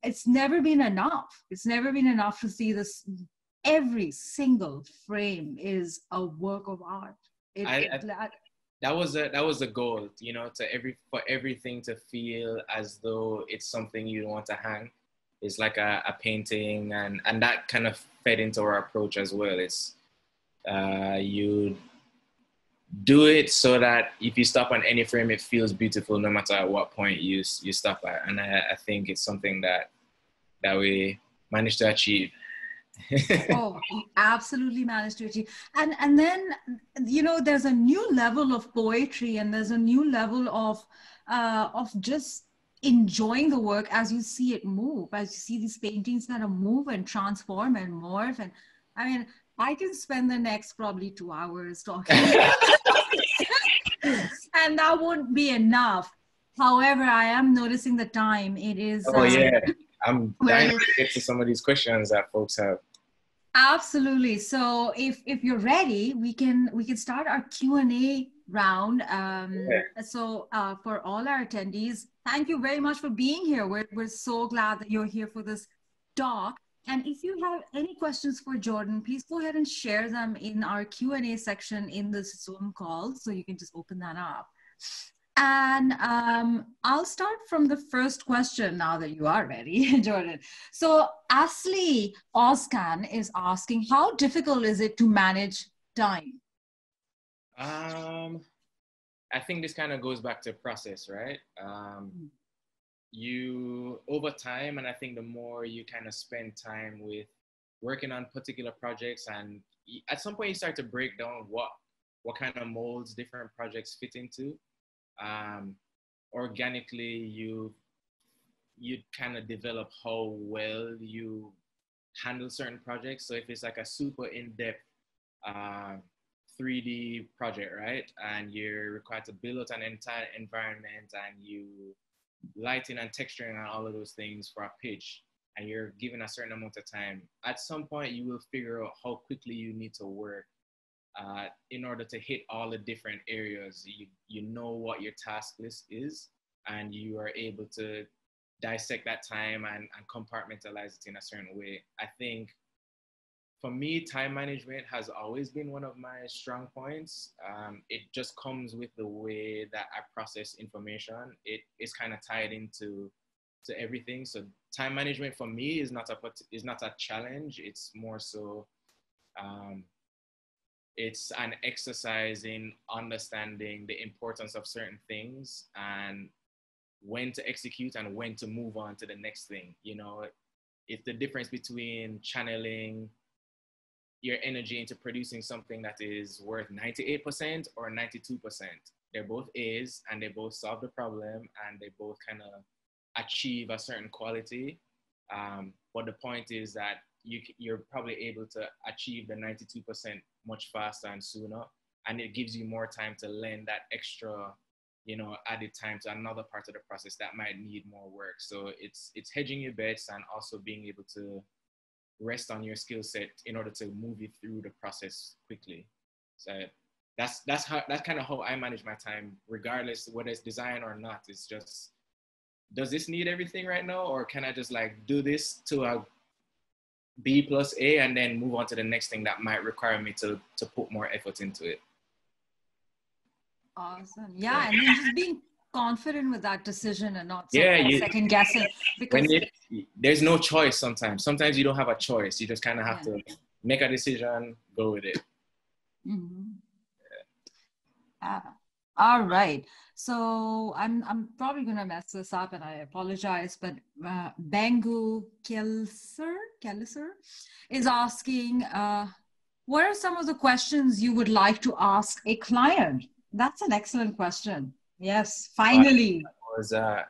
it's never been enough. It's never been enough to see this. Every single frame is a work of art. That was the goal, you know, for everything to feel as though it's something you want to hang. It's like a painting, and that kind of fed into our approach as well. It's you do it so that if you stop on any frame, it feels beautiful no matter at what point you stop at. And I think it's something that we managed to achieve. Oh, he absolutely managed to achieve. And then, you know, there's a new level of poetry, and there's a new level of just enjoying the work as you see it move, as you see these paintings kind of move and transform and morph. And I mean, I can spend the next probably 2 hours talking and that won't be enough. However, I am noticing the time. It is Oh yeah, I'm dying to get to some of these questions that folks have. Absolutely. So if you're ready, we can start our Q&A round. So for all our attendees, thank you very much for being here. We're so glad that you're here for this talk. And if you have any questions for Jordan, please go ahead and share them in our Q&A section in this Zoom call. So you can just open that up. And I'll start from the first question now that you are ready, Jordan. So Ashley Oscan is asking, how difficult is it to manage time? I think this kind of goes back to process, right? You, over time, and I think the more you kind of spend time with working on particular projects, and at some point you start to break down what kind of molds different projects fit into. Organically, you kind of develop how well you handle certain projects. So if it's like a super in-depth 3D project, right, and you're required to build out an entire environment, and you lighting and texturing and all of those things for a pitch, and you're given a certain amount of time, at some point you will figure out how quickly you need to work in order to hit all the different areas. You know what your task list is, and you are able to dissect that time and compartmentalize it in a certain way. I think for me, time management has always been one of my strong points. It just comes with the way that I process information. It is kind of tied into everything. So time management for me is not a challenge. It's more so it's an exercise in understanding the importance of certain things and when to execute and when to move on to the next thing. You know, it's the difference between channeling your energy into producing something that is worth 98% or 92%. They're both A's, and they both solve the problem, and they both kind of achieve a certain quality. But the point is that you're probably able to achieve the 92% much faster and sooner, and it gives you more time to lend that extra, added time to another part of the process that might need more work. So it's hedging your bets and also being able to rest on your skill set in order to move you through the process quickly. So that's kind of how I manage my time, regardless whether it's design or not. It's just, does this need everything right now, or can I just like do this to a B plus A and then move on to the next thing that might require me to put more effort into it? Awesome. Yeah, and then just being confident with that decision and not second guessing, because there's no choice sometimes. Sometimes you don't have a choice. You just kind of have to make a decision, go with it. Mm-hmm. All right. So I'm probably going to mess this up, and I apologize, but Bengu Kelser is asking, what are some of the questions you would like to ask a client? That's an excellent question. Yes, finally. I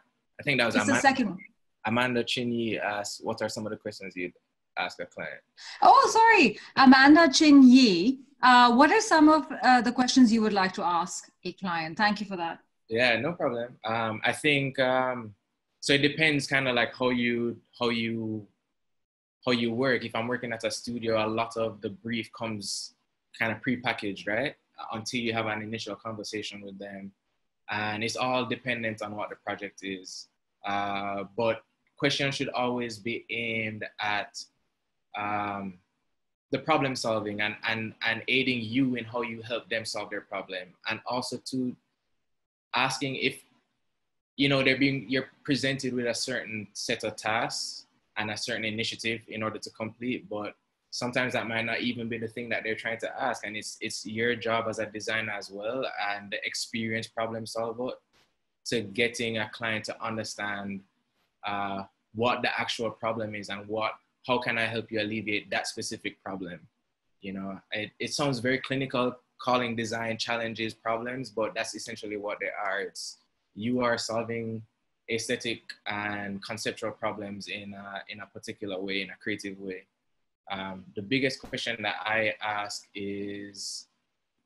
think that was it's the second one. Amanda Chinny asked, what are some of the questions you'd ask a client. Oh, sorry, Amanda Chin Yi. What are some of the questions you would like to ask a client? Thank you for that. Yeah, no problem. I think so. It depends, kind of like how you work. If I'm working at a studio, a lot of the brief comes kind of pre-packaged, right? Until you have an initial conversation with them, and it's all dependent on what the project is. But questions should always be aimed at the problem solving and aiding you in how you help them solve their problem, and also to asking if you're presented with a certain set of tasks and a certain initiative in order to complete, but sometimes that might not even be the thing that they're trying to ask, and it's your job as a designer as well, and the experienced problem solver, to getting a client to understand what the actual problem is and how can I help you alleviate that specific problem. It sounds very clinical, calling design challenges problems, but that's essentially what they are. You are solving aesthetic and conceptual problems in a particular way, in a creative way. The biggest question that I ask is,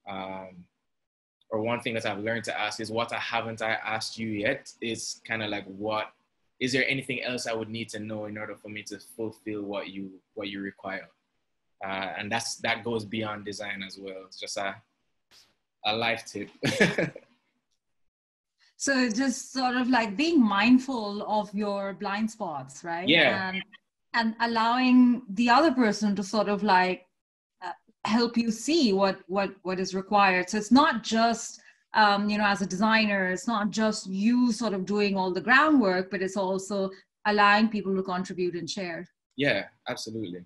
or one thing that I've learned to ask is, what haven't I asked you yet? Is kind of like, is there anything else I would need to know in order for me to fulfill what you require? And that goes beyond design as well. It's just a life tip. So just sort of like being mindful of your blind spots, right? Yeah. And allowing the other person to sort of like help you see what is required. So it's not just, as a designer, it's not just you sort of doing all the groundwork, but it's also allowing people to contribute and share. Yeah, absolutely.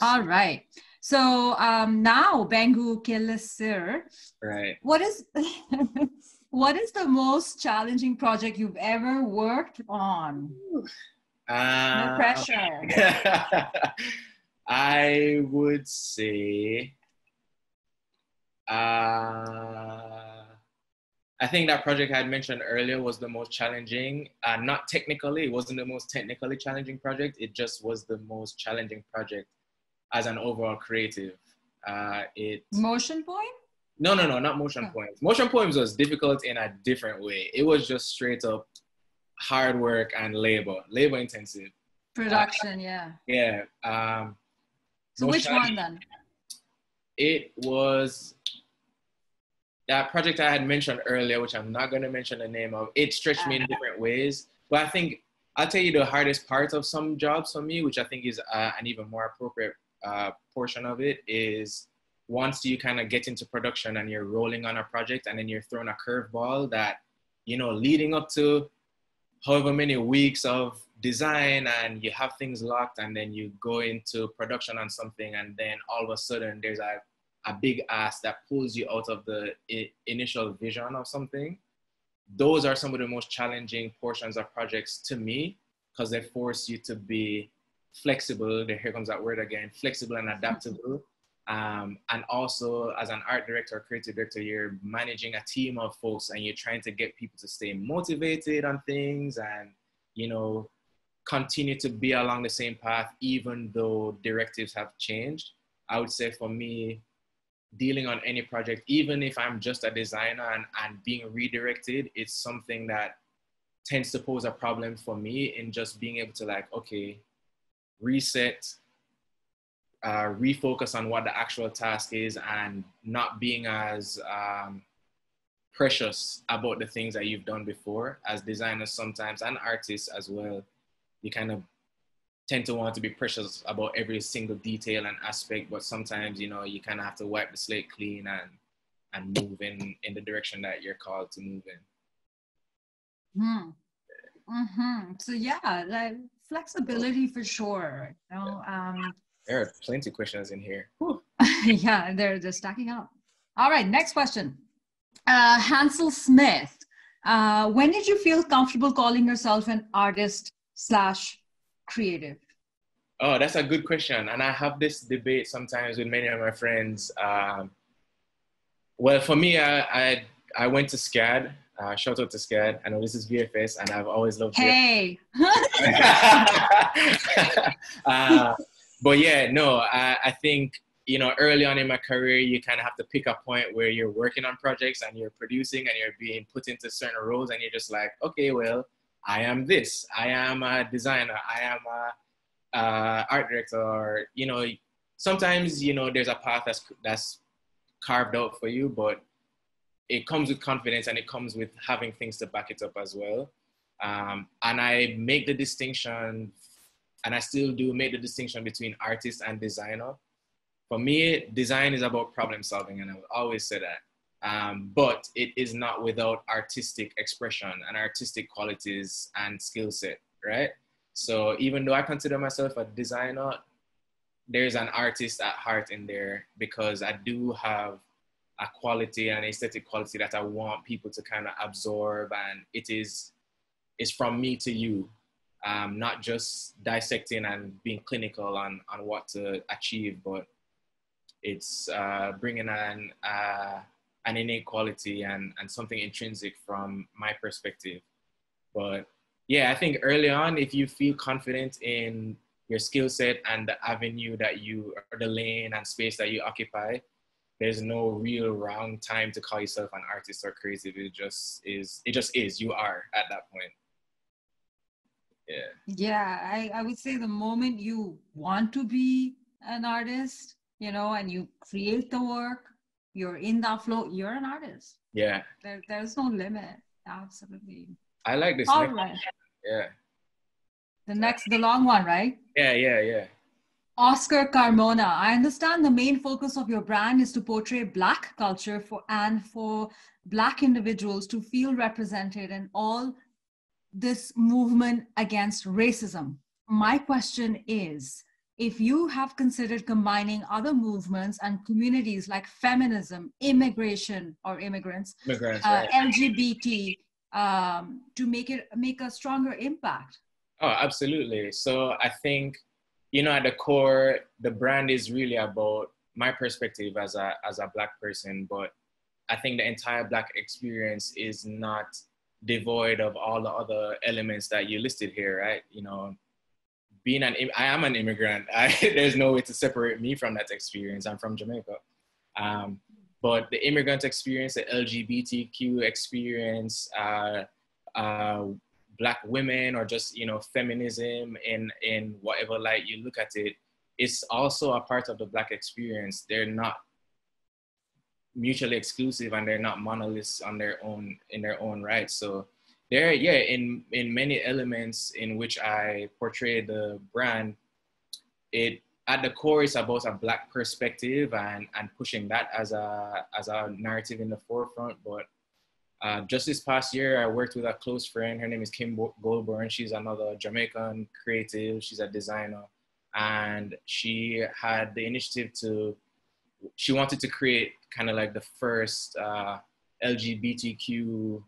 All right. So now, Bengu Kilisir, right. What is the most challenging project you've ever worked on? No pressure. I would say, I think that project I had mentioned earlier was the most challenging. Not technically, it wasn't the most technically challenging project. It just was the most challenging project as an overall creative. Motion Point? No, not Motion Points. Motion Points was difficult in a different way. It was just straight up hard work and labor intensive. Production, yeah. Yeah. So which one then? It was that project I had mentioned earlier, which I'm not going to mention the name of. It stretched me in different ways. But I think I'll tell you the hardest part of some jobs for me, which I think is an even more appropriate portion of it, is once you kind of get into production and you're rolling on a project and then you're throwing a curveball that, leading up to however many weeks of design and you have things locked, and then you go into production on something, and then all of a sudden there's a big ask that pulls you out of the initial vision of something. Those are some of the most challenging portions of projects to me, because they force you to be flexible. Here comes that word again, flexible and adaptable. And also, as an art director or creative director, you're managing a team of folks and you're trying to get people to stay motivated on things and, continue to be along the same path, even though directives have changed. I would say for me, dealing on any project, even if I'm just a designer and being redirected, it's something that tends to pose a problem for me in just being able to reset, refocus on what the actual task is, and not being as precious about the things that you've done before. As designers sometimes, and artists as well, you kind of tend to want to be precious about every single detail and aspect, but sometimes, you kind of have to wipe the slate clean and move in the direction that you're called to move in. So yeah, flexibility for sure. There are plenty of questions in here. Yeah, they're stacking up. All right, next question. Hansel Smith, when did you feel comfortable calling yourself an artist/creative? Oh, that's a good question. And I have this debate sometimes with many of my friends. Well, for me, I went to SCAD. Shout out to Scad. I know this is VFS, and I've always loved Hey. But yeah, no, I think, you know, early on in my career, you kind of have to pick a point where you're working on projects and you're producing and you're being put into certain roles, and you're just like, okay, well, I am this. I am a designer. I am a art director. Or, you know, sometimes, you know, there's a path that's carved out for you, but it comes with confidence and it comes with having things to back it up as well. And I make the distinction, and I still do make the distinction between artist and designer. For me, design is about problem solving, and I will always say that. But it is not without artistic expression and artistic qualities and skill set, right? So even though I consider myself a designer, there's an artist at heart in there, because I do have a quality and aesthetic quality that I want people to kind of absorb, and it's from me to you, not just dissecting and being clinical on what to achieve, but it's bringing an innate quality and something intrinsic from my perspective. But yeah, I think early on, if you feel confident in your skill set and the avenue that you, or the lane and space that you occupy, there's no real wrong time to call yourself an artist or creative. It just is. It just is. You are at that point. Yeah. Yeah, I would say the moment you want to be an artist, you know, and you create the work, you're in that flow, you're an artist. Yeah. There's no limit. Absolutely. I like this. All right. Yeah. The long one, right? Yeah. Oscar Carmona, I understand the main focus of your brand is to portray Black culture for Black individuals to feel represented in all this movement against racism. My question is, if you have considered combining other movements and communities like feminism, immigration or immigrants, right. LGBT, to make a stronger impact? Oh, absolutely. So I think, you know, at the core, the brand is really about my perspective as a Black person, but I think the entire Black experience is not devoid of all the other elements that you listed here, right? You know, I am an immigrant. There's no way to separate me from that experience. I'm from Jamaica. But the immigrant experience, the LGBTQ experience, Black women, or just, you know, feminism in whatever light you look at it, it's also a part of the Black experience. They're not mutually exclusive, and they're not monoliths in their own right. So there, yeah, in many elements in which I portray the brand, it at the core is about a Black perspective and pushing that as a narrative in the forefront. But just this past year, I worked with a close friend. Her name is Kim Goldburn. She's another Jamaican creative. She's a designer. And she had the initiative she wanted to create kind of like the first LGBTQ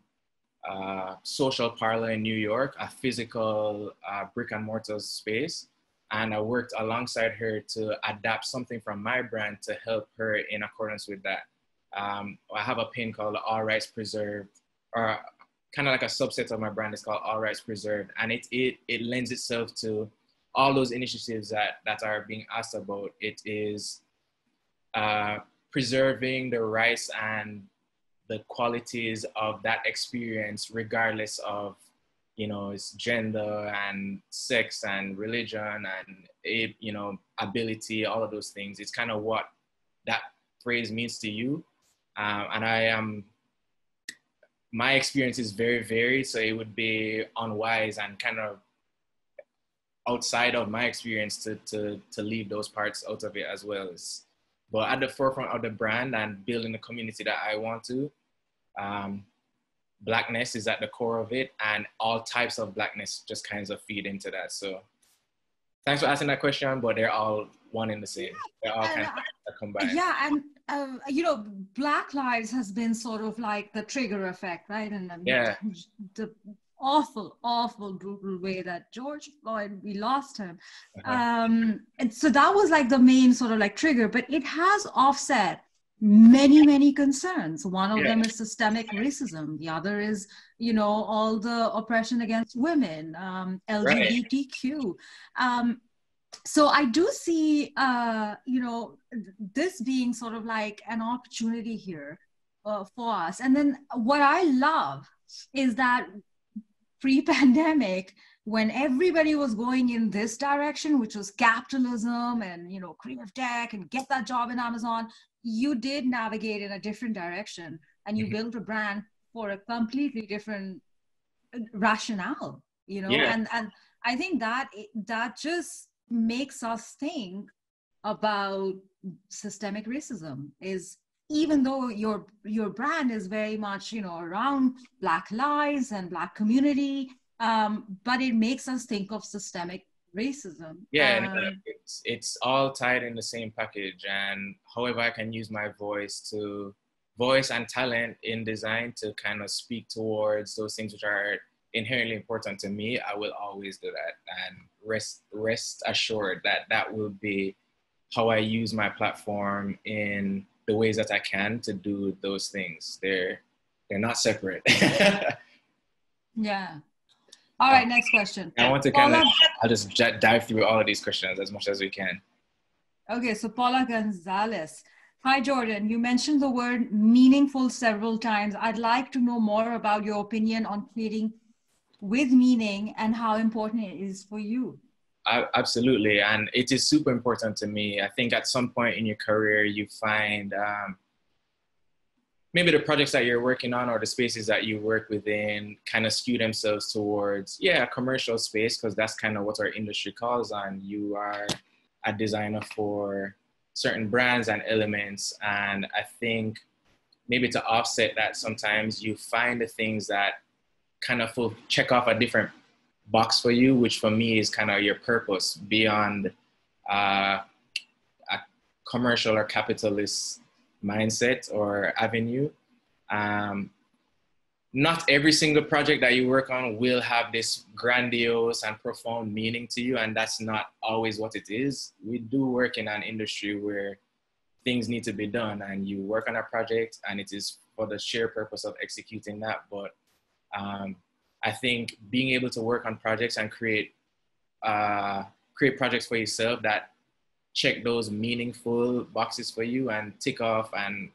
social parlor in New York, a physical brick and mortar space. And I worked alongside her to adapt something from my brand to help her in accordance with that. I have a pin called All Rights Preserved, or kind of like a subset of my brand. It's called All Rights Preserved, and it lends itself to all those initiatives that are being asked about. It is preserving the rights and the qualities of that experience, regardless of, you know, its gender and sex and religion and, you know, ability, all of those things. It's kind of what that phrase means to you. And my experience is very varied, so it would be unwise and kind of outside of my experience to leave those parts out of it as well. But at the forefront of the brand and building the community that I want to, Blackness is at the core of it, and all types of Blackness just kinds of feed into that. So thanks for asking that question, but they're all one in the same. They're all kind of combined. Yeah, and you know, Black Lives has been sort of like the trigger effect, right? And yeah, the awful, brutal way that George Floyd, we lost him. And so that was like the main sort of like trigger, but it has offset many concerns. One of Yeah. them is systemic racism. The other is, all the oppression against women, Right. LGBTQ. So I do see, this being sort of like an opportunity here for us. And then what I love is that pre-pandemic, when everybody was going in this direction, which was capitalism and creative tech and get that job in Amazon, you did navigate in a different direction, and you built a brand for a completely different rationale. Yeah. And I think that just makes us think about systemic racism. Is even though your brand is very much around Black lives and Black community, but it makes us think of systemic racism. Yeah, and it's all tied in the same package. And however I can use my voice and talent in design to kind of speak towards those things which are inherently important to me, I will always do that. And rest assured that that will be how I use my platform in the ways that I can to do those things. They're not separate. Yeah. All right, next question. I want to I'll just dive through all of these questions as much as we can. Okay, so Paula Gonzalez. Hi, Jordan. You mentioned the word meaningful several times. I'd like to know more about your opinion on creating with meaning and how important it is for you. Absolutely. And it is super important to me. I think at some point in your career, you find maybe the projects that you're working on or the spaces that you work within kind of skew themselves towards, a commercial space, because that's kind of what our industry calls on. You are a designer for certain brands and elements. And I think maybe to offset that, sometimes you find the things that kind of check off a different box for you, which for me is kind of your purpose beyond a commercial or capitalist mindset or avenue. Not every single project that you work on will have this grandiose and profound meaning to you, and that's not always what it is. We do work in an industry where things need to be done, and you work on a project and it is for the sheer purpose of executing that. But I think being able to work on projects and create projects for yourself that check those meaningful boxes for you and tick off and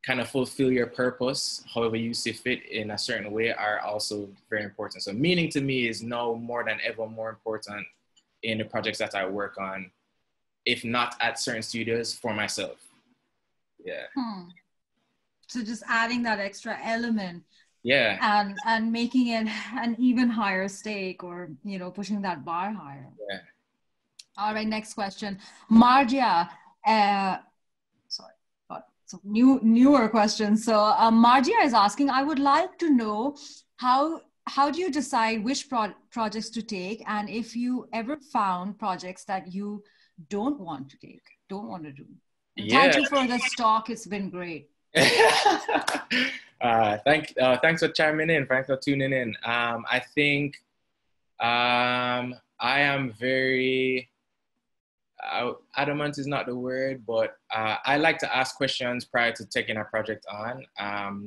kind of fulfill your purpose, however you see fit in a certain way, are also very important. So meaning to me is now more than ever more important in the projects that I work on, if not at certain studios, for myself. Yeah. So just adding that extra element. Yeah. And making it an even higher stake, or, pushing that bar higher. Yeah. All right, next question. Margia, so newer question. So Margia is asking, I would like to know how do you decide which projects to take, and if you ever found projects that you don't want to do. Thank you for the talk. It's been great. Thanks for chiming in. Thanks for tuning in. I think I am very adamant is not the word, but I like to ask questions prior to taking a project on.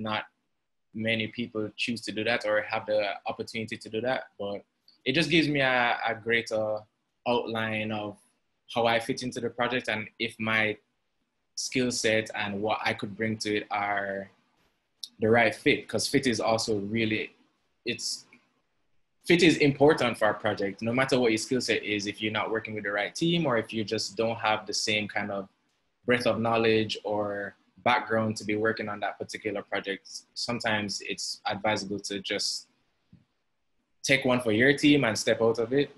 Not many people choose to do that or have the opportunity to do that, but it just gives me a greater outline of how I fit into the project and if my skill set and what I could bring to it are the right fit, because fit is also fit is important for our project. No matter what your skill set is, if you're not working with the right team, or if you just don't have the same kind of breadth of knowledge or background to be working on that particular project, sometimes it's advisable to just take one for your team and step out of it.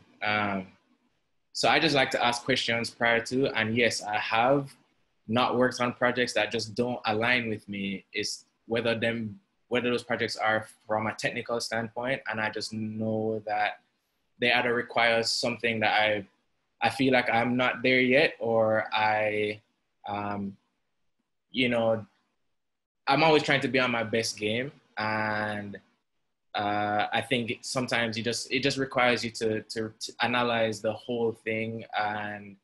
So I just like to ask questions prior to, and yes, I have not worked on projects that just don't align with me. Is whether those projects are from a technical standpoint, and I just know that they either require something that I feel like I'm not there yet, or I'm always trying to be on my best game. And I think sometimes it just requires you to analyze the whole thing and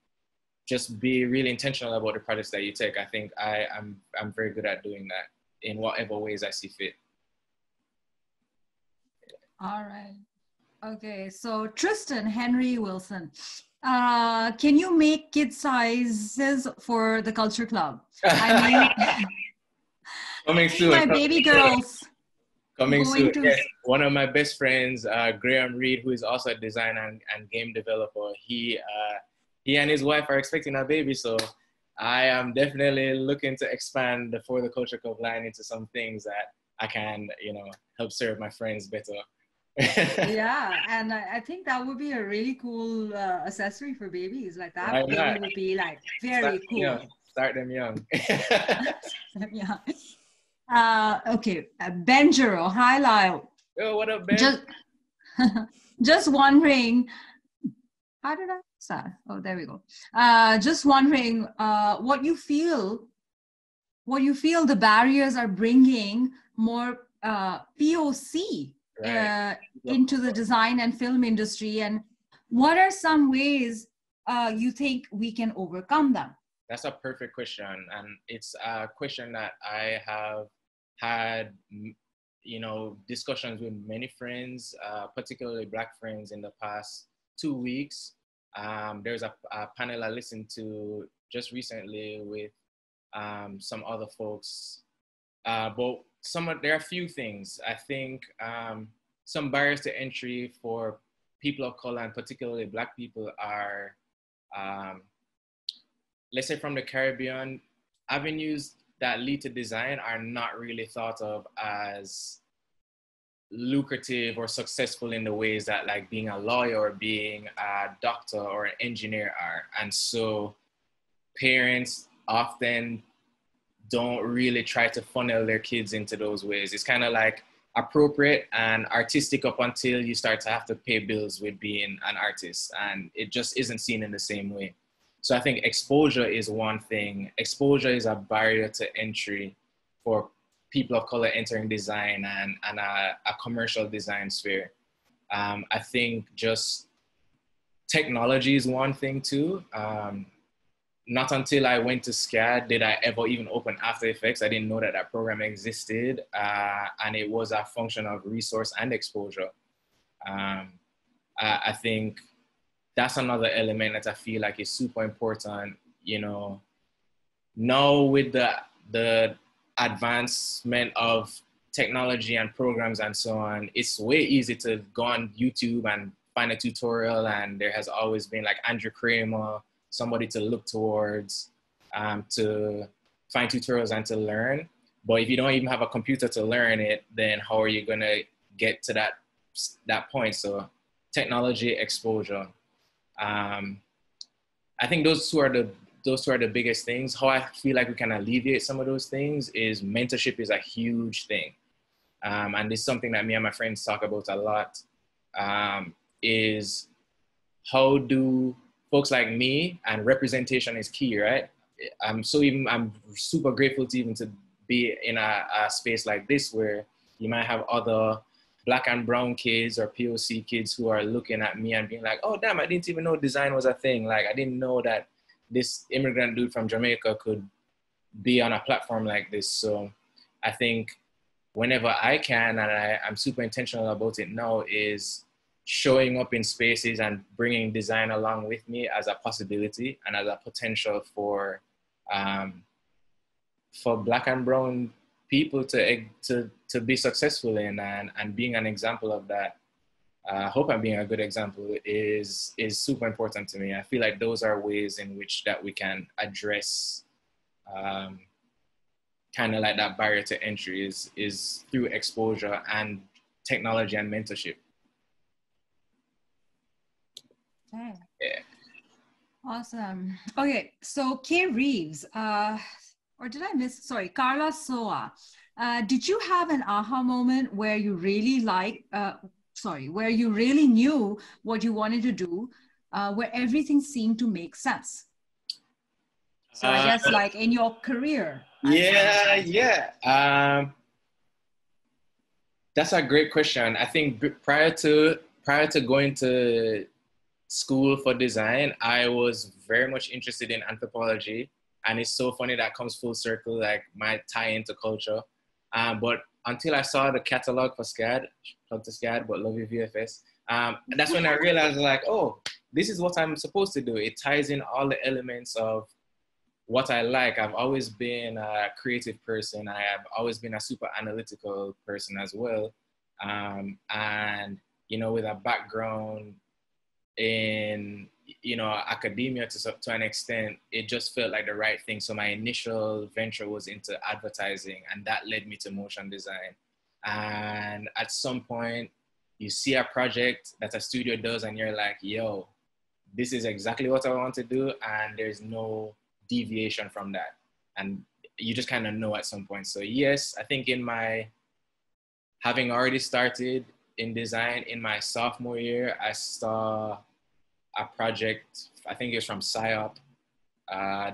just be really intentional about the projects that you take. I think I'm very good at doing that in whatever ways I see fit. All right. Okay, so Tristan Henry Wilson, can you make kid sizes for the Culture Club? I mean, Coming soon. my baby girls. Coming soon. Yes, one of my best friends, Graham Reed, who is also a designer and game developer, he and his wife are expecting a baby. So I am definitely looking to expand the For the Culture Club line into some things that I can, help serve my friends better. Yeah, and I think that would be a really cool accessory for babies. Like that baby would be like very cool. Start them young. Yeah. Okay, Benjero, hi Lyle. Yo, what up, Ben? Just wondering, how did I start? Oh, there we go. Just wondering what you feel the barriers are bringing more POC into the design and film industry, and what are some ways you think we can overcome them? That's a perfect question, and it's a question that I have had, discussions with many friends, particularly Black friends, in the past 2 weeks. There's a panel I listened to just recently with some other folks, but there are a few things. I think some barriers to entry for people of color, and particularly Black people, are, let's say from the Caribbean, avenues that lead to design are not really thought of as lucrative or successful in the ways that like being a lawyer or being a doctor or an engineer are. And so parents often don't really try to funnel their kids into those ways. It's kind of like appropriate and artistic up until you start to have to pay bills with being an artist, and it just isn't seen in the same way. So I think exposure is one thing. Exposure is a barrier to entry for people of color entering design and a commercial design sphere. I think just technology is one thing too. Not until I went to SCAD did I ever even open After Effects. I didn't know that that program existed, and it was a function of resource and exposure. I think that's another element that I feel like is super important. Now with the advancement of technology and programs and so on, it's way easy to go on YouTube and find a tutorial, and there has always been like Andrew Kramer, somebody to look towards, to find tutorials and to learn. But if you don't even have a computer to learn it, then how are you gonna get to that point? So technology, exposure. I think those two are the biggest things. How I feel like we can alleviate some of those things is mentorship is a huge thing. And this is something that me and my friends talk about a lot, is how do folks like me, and representation is key, right? I'm super grateful to even to be in a space like this where you might have other Black and brown kids or POC kids who are looking at me and being like, oh, damn, I didn't even know design was a thing. Like, I didn't know that this immigrant dude from Jamaica could be on a platform like this. So I think whenever I can, and I'm super intentional about it now, is showing up in spaces and bringing design along with me as a possibility and as a potential for Black and brown people to be successful in, and being an example of that. I hope I'm being a good example is super important to me. I feel like those are ways in which that we can address kind of like that barrier to entry is through exposure and technology and mentorship. Okay. Yeah. Awesome. Okay, so Kay Reeves, or did I miss? Sorry, Carla Soa. Did you have an aha moment where you really where you really knew what you wanted to do, where everything seemed to make sense? So I guess like in your career. Yeah. That's a great question. I think prior to going to school for design, I was very much interested in anthropology. And it's so funny that comes full circle, like my tie into culture. But until I saw the catalog for SCAD, plug to SCAD, but love you VFS, that's when I realized like, oh, this is what I'm supposed to do. It ties in all the elements of what I like. I've always been a creative person. I have always been a super analytical person as well. And, you know, with a background in, you know, academia to an extent, it just felt like the right thing. So my initial venture was into advertising, and that led me to motion design. And at some point, you see a project that a studio does and you're like, yo, this is exactly what I want to do, and there's no deviation from that. And you just kind of know at some point. So yes, I think in my, having already started in design in my sophomore year, I saw a project, I think it was from PsyOp,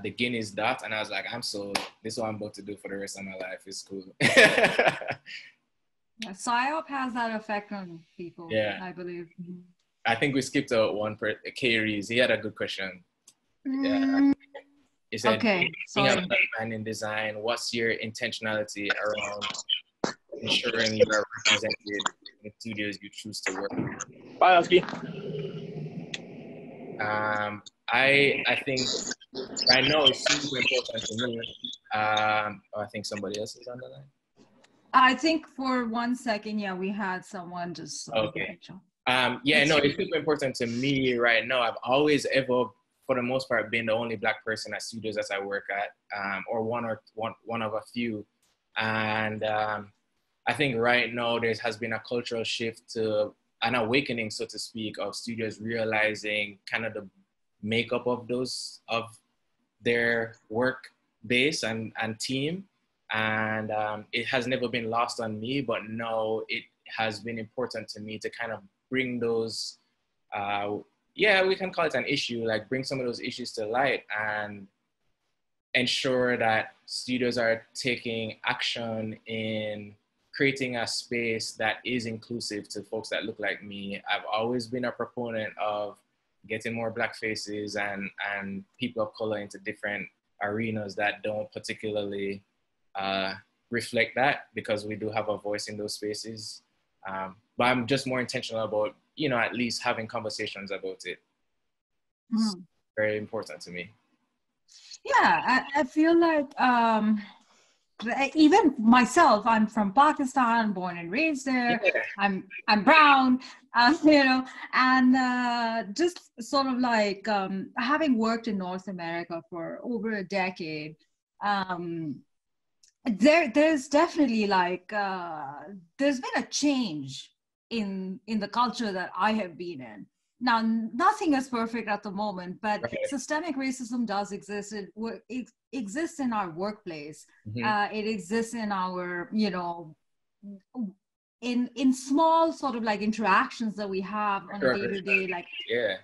the Guinness Dot, and I was like, I'm sold. This is what I'm about to do for the rest of my life. It's cool. Yeah, PsyOp has that effect on people, Yeah. I believe. I think we skipped out one per K-Rees. He had a good question. Yeah. He said, Okay, being a sorry. black man in design, what's your intentionality around ensuring you are represented in the studios you choose to work with? Bye, Oski. I think right now it's super important to me. I think somebody else is on the line. I think for 1 second, yeah, we had someone just. Okay. Yeah, no, it's super important to me right now. I've always ever, for the most part, been the only Black person at studios that I work at, or one of a few. And I think right now there has been a cultural shift to an awakening, so to speak, of studios realizing kind of the makeup of their work base and team. And it has never been lost on me, but now it has been important to me to kind of bring those, yeah, we can call it an issue, like bring some of those issues to light and ensure that studios are taking action in creating a space that is inclusive to folks that look like me. I've always been a proponent of getting more Black faces and people of color into different arenas that don't particularly reflect that, because we do have a voice in those spaces. But I'm just more intentional about, you know, at least having conversations about it. It's very important to me. Yeah, I feel like even myself, I'm from Pakistan, born and raised there. Yeah. I'm brown, you know, and just sort of like having worked in North America for over a decade. There's definitely like there's been a change in the culture that I have been in. Now, nothing is perfect at the moment, but systemic racism does exist. It exists in our workplace. It exists in our, you know, in small sort of like interactions that we have on a day-to-day, like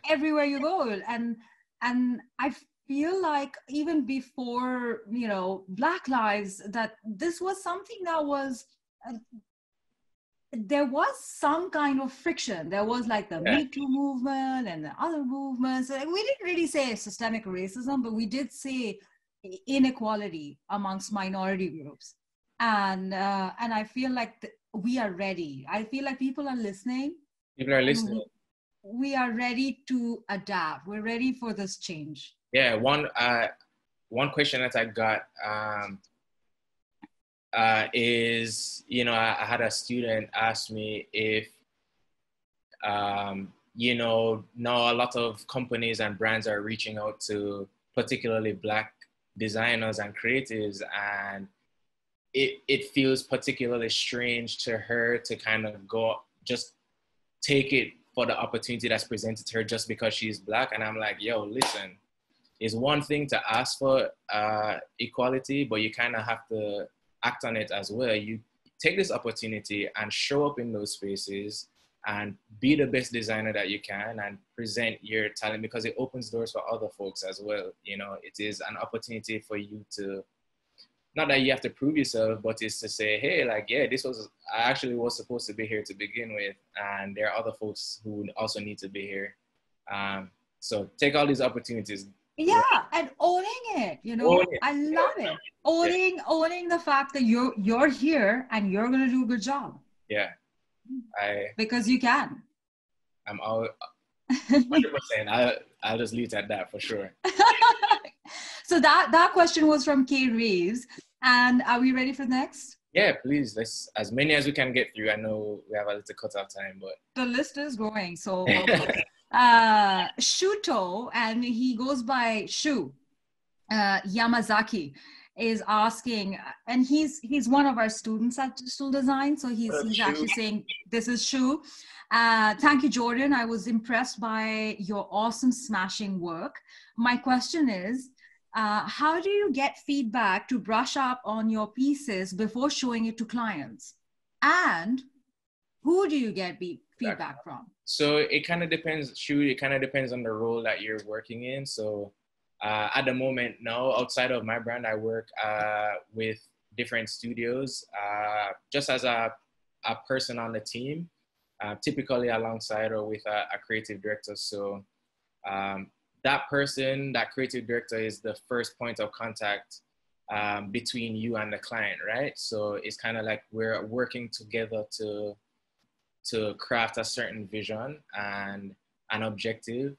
everywhere you go. And I feel like even before, you know, Black Lives, that this was something that was, there was some kind of friction. There was like the Me Too movement and the other movements. We didn't really say systemic racism, but we did say inequality amongst minority groups. And I feel like we are ready. I feel like people are listening. People are listening. We are ready to adapt. We're ready for this change. Yeah, one question that I got is, you know, I had a student ask me if, you know, now a lot of companies and brands are reaching out to particularly Black designers and creatives, and it feels particularly strange to her to kind of go, just take it for the opportunity that's presented to her just because she's Black. And I'm like, yo, listen, it's one thing to ask for equality, but you kind of have to act on it as well. You take this opportunity and show up in those spaces and be the best designer that you can and present your talent, because it opens doors for other folks as well. You know, it is an opportunity for you to, not that you have to prove yourself, but it's to say, hey, like, yeah, I actually was supposed to be here to begin with, and there are other folks who also need to be here. So take all these opportunities. Yeah, and owning it, Own it. I love it. Yeah, Owning the fact that you're here and you're gonna do a good job yeah. because you can. I'm all 100%. I'll just leave it at that for sure. So that question was from Kay Reeves. And are we ready for the next? Yeah, please. Let's as many as we can get through. I know we have a little cutoff time, but The list is growing. So Shuto, and he goes by Shu, Yamazaki, is asking, and he's one of our students at Digital Design. So he's actually saying, this is Shu. Thank you, Jordan. I was impressed by your awesome smashing work. My question is, how do you get feedback to brush up on your pieces before showing it to clients? And who do you get feedback from? So it kind of depends, Shu, it kind of depends on the role that you're working in. So at the moment now, outside of my brand, I work with different studios just as a person on the team, typically alongside or with a creative director. So that person, that creative director, is the first point of contact between you and the client, right? So it's kind of like we're working together to craft a certain vision and an objective.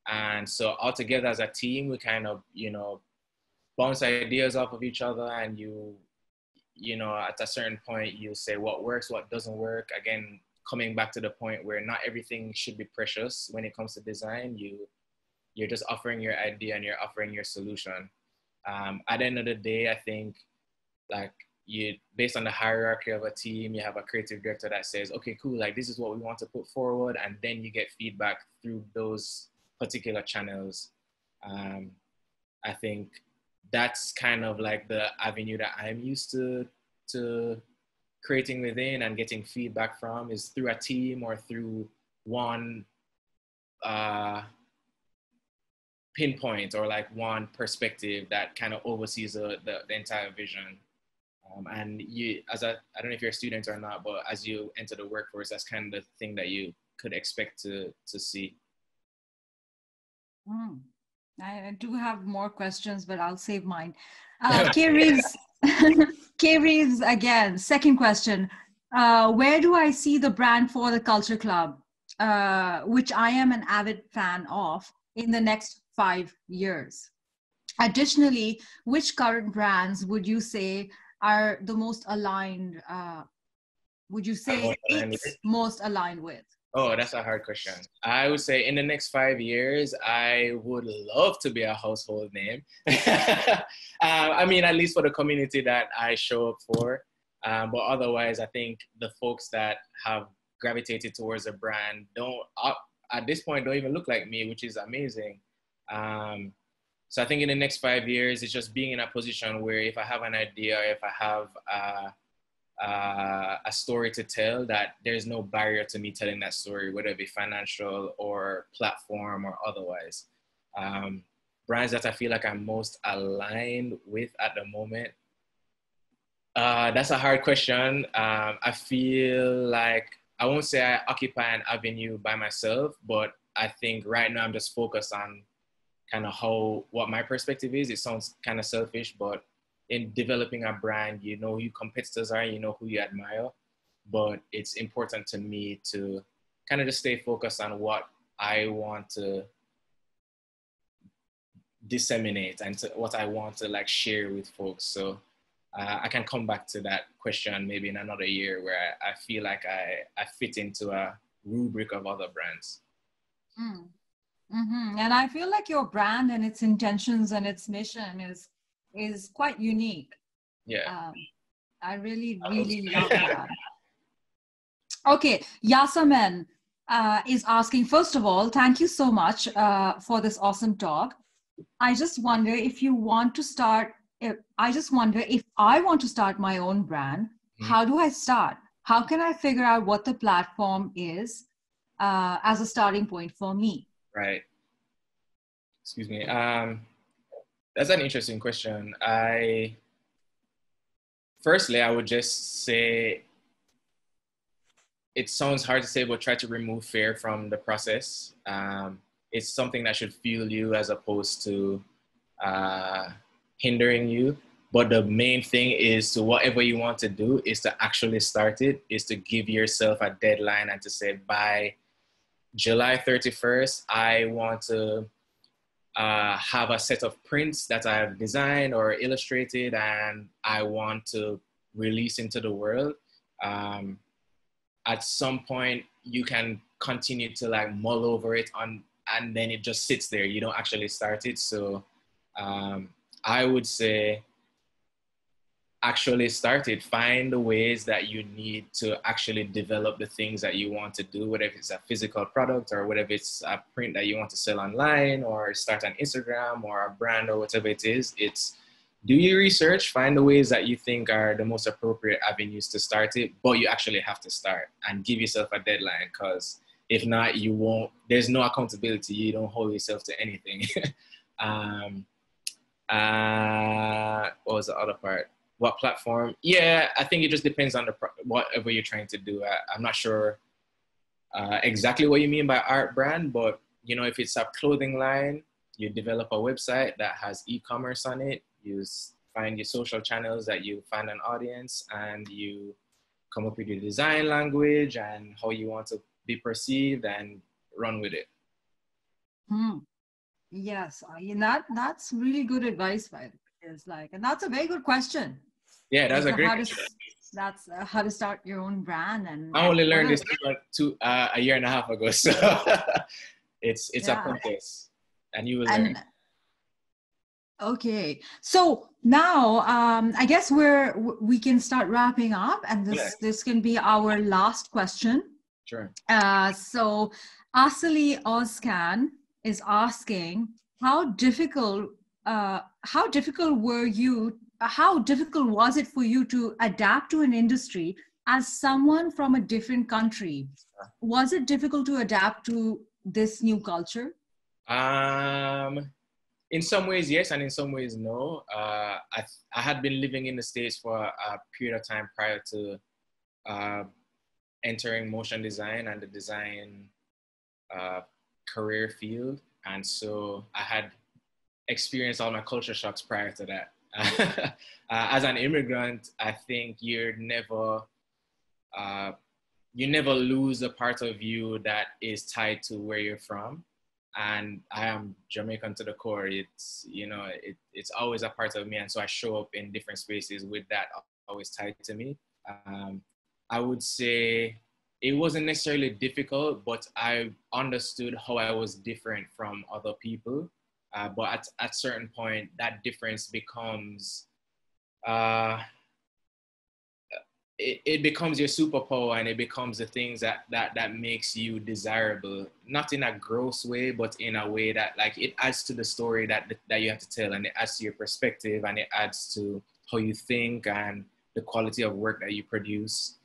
And so all together as a team, we kind of, bounce ideas off of each other, and at a certain point, you say what works, what doesn't work. Again, coming back to the point where not everything should be precious when it comes to design. You're just offering your idea and you're offering your solution. At the end of the day, I think like based on the hierarchy of a team, you have a creative director that says, okay, cool, like this is what we want to put forward. And then you get feedback through those particular channels. I think that's kind of like the avenue that I'm used to creating within and getting feedback from, is through a team or through one pinpoint or like one perspective that kind of oversees the entire vision. And I don't know if you're a student or not, but as you enter the workforce, that's kind of the thing that you could expect to see. I do have more questions, but I'll save mine. Kay Reeves, Kay Reeves again, second question. Where do I see the brand for the Culture Club, which I am an avid fan of, in the next 5 years? Additionally, which current brands would you say are the most aligned, would you say it's most aligned with? Oh, that's a hard question. I would say in the next 5 years, I would love to be a household name. I mean, at least for the community that I show up for. But otherwise, I think the folks that have gravitated towards a brand at this point, don't even look like me, which is amazing. So I think in the next 5 years, it's just being in a position where if I have an idea, if I have a story to tell, that there's no barrier to me telling that story, whether it be financial or platform or otherwise. Brands that I feel like I'm most aligned with at the moment, that's a hard question. I feel like I won't say I occupy an avenue by myself, but I think right now I'm just focused on kind of what my perspective is. It sounds kind of selfish, but in developing a brand, you know who your competitors are, you know who you admire, but it's important to me to kind of just stay focused on what I want to disseminate and what I want to like share with folks. So I can come back to that question maybe in another year where I feel like I fit into a rubric of other brands. Mm-hmm. And I feel like your brand and its intentions and its mission is quite unique. Yeah. I really love that. Okay, Yasamen is asking, first of all, thank you so much for this awesome talk. I just wonder if I want to start my own brand, how do I start? How can I figure out what the platform is as a starting point for me? Right. Excuse me. That's an interesting question. Firstly, I would just say, it sounds hard to say, but try to remove fear from the process. it's something that should fuel you as opposed to hindering you. But the main thing is to whatever you want to do is to actually start it, is to give yourself a deadline and to say by July 31st, I want to have a set of prints that I've designed or illustrated and I want to release into the world. At some point, you can continue to like mull over it on, and then it just sits there. You don't actually start it. So I would say actually start it. Find the ways that you need to actually develop the things that you want to do, whether it's a physical product or whatever it's a print that you want to sell online or start an Instagram or a brand or whatever it is. It's do your research, find the ways that you think are the most appropriate avenues to start it, but you actually have to start and give yourself a deadline, because if not, you won't, there's no accountability. You don't hold yourself to anything. What was the other part? What platform? Yeah, I think it just depends on whatever you're trying to do. I'm not sure exactly what you mean by art brand, but you know, if it's a clothing line, you develop a website that has e-commerce on it. You find your social channels that you find an audience, and you come up with your design language and how you want to be perceived and run with it. Yes, that's really good advice, by the way. It's like, and that's a very good question. Yeah, that's a great question. That's how to start your own brand. And I only learned this a year and a half ago, so it's a process, and you will learn. Okay, so now I guess we can start wrapping up, and this can be our last question. Sure. So Asali Ozcan is asking, how difficult was it for you to adapt to an industry as someone from a different country? Was it difficult to adapt to this new culture? In some ways, yes, and in some ways, no. I had been living in the States for a period of time prior to entering motion design and the design career field. And so I had experienced all my culture shocks prior to that. As an immigrant, I think you never lose a part of you that is tied to where you're from. And I am Jamaican to the core. It's, you know, it's always a part of me. And so I show up in different spaces with that always tied to me. I would say it wasn't necessarily difficult, but I understood how I was different from other people. But at a certain point, that difference becomes, it becomes your superpower, and it becomes the things that makes you desirable, not in a gross way, but in a way that like it adds to the story that you have to tell, and it adds to your perspective, and it adds to how you think and the quality of work that you produce.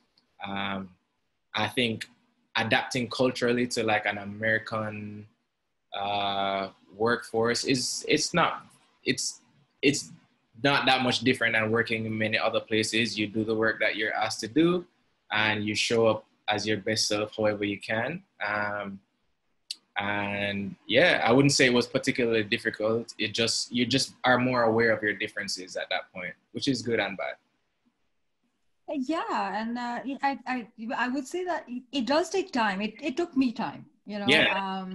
I think adapting culturally to like an American workforce it's not that much different than working in many other places. You do the work that you're asked to do, and you show up as your best self however you can. And yeah, I wouldn't say it was particularly difficult. You just are more aware of your differences at that point, which is good and bad. Yeah, and I would say that it does take time. It took me time, you know. Yeah.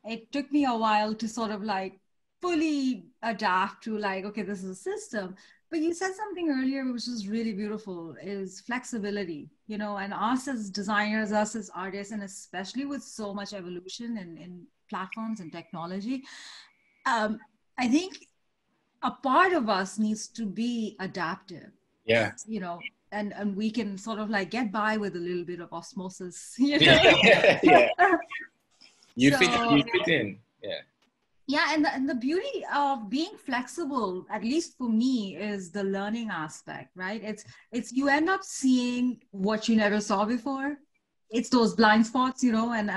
It took me a while to sort of like fully adapt to like, okay, this is a system. But you said something earlier which was really beautiful, is flexibility, you know, and us as designers, us as artists, and especially with so much evolution in platforms and technology, I think a part of us needs to be adaptive. Yeah. You know, and we can sort of like get by with a little bit of osmosis, you know? Yeah. You fit in. Yeah. Yeah, and the beauty of being flexible, at least for me, is the learning aspect, right? It's you end up seeing what you never saw before. It's those blind spots, you know, and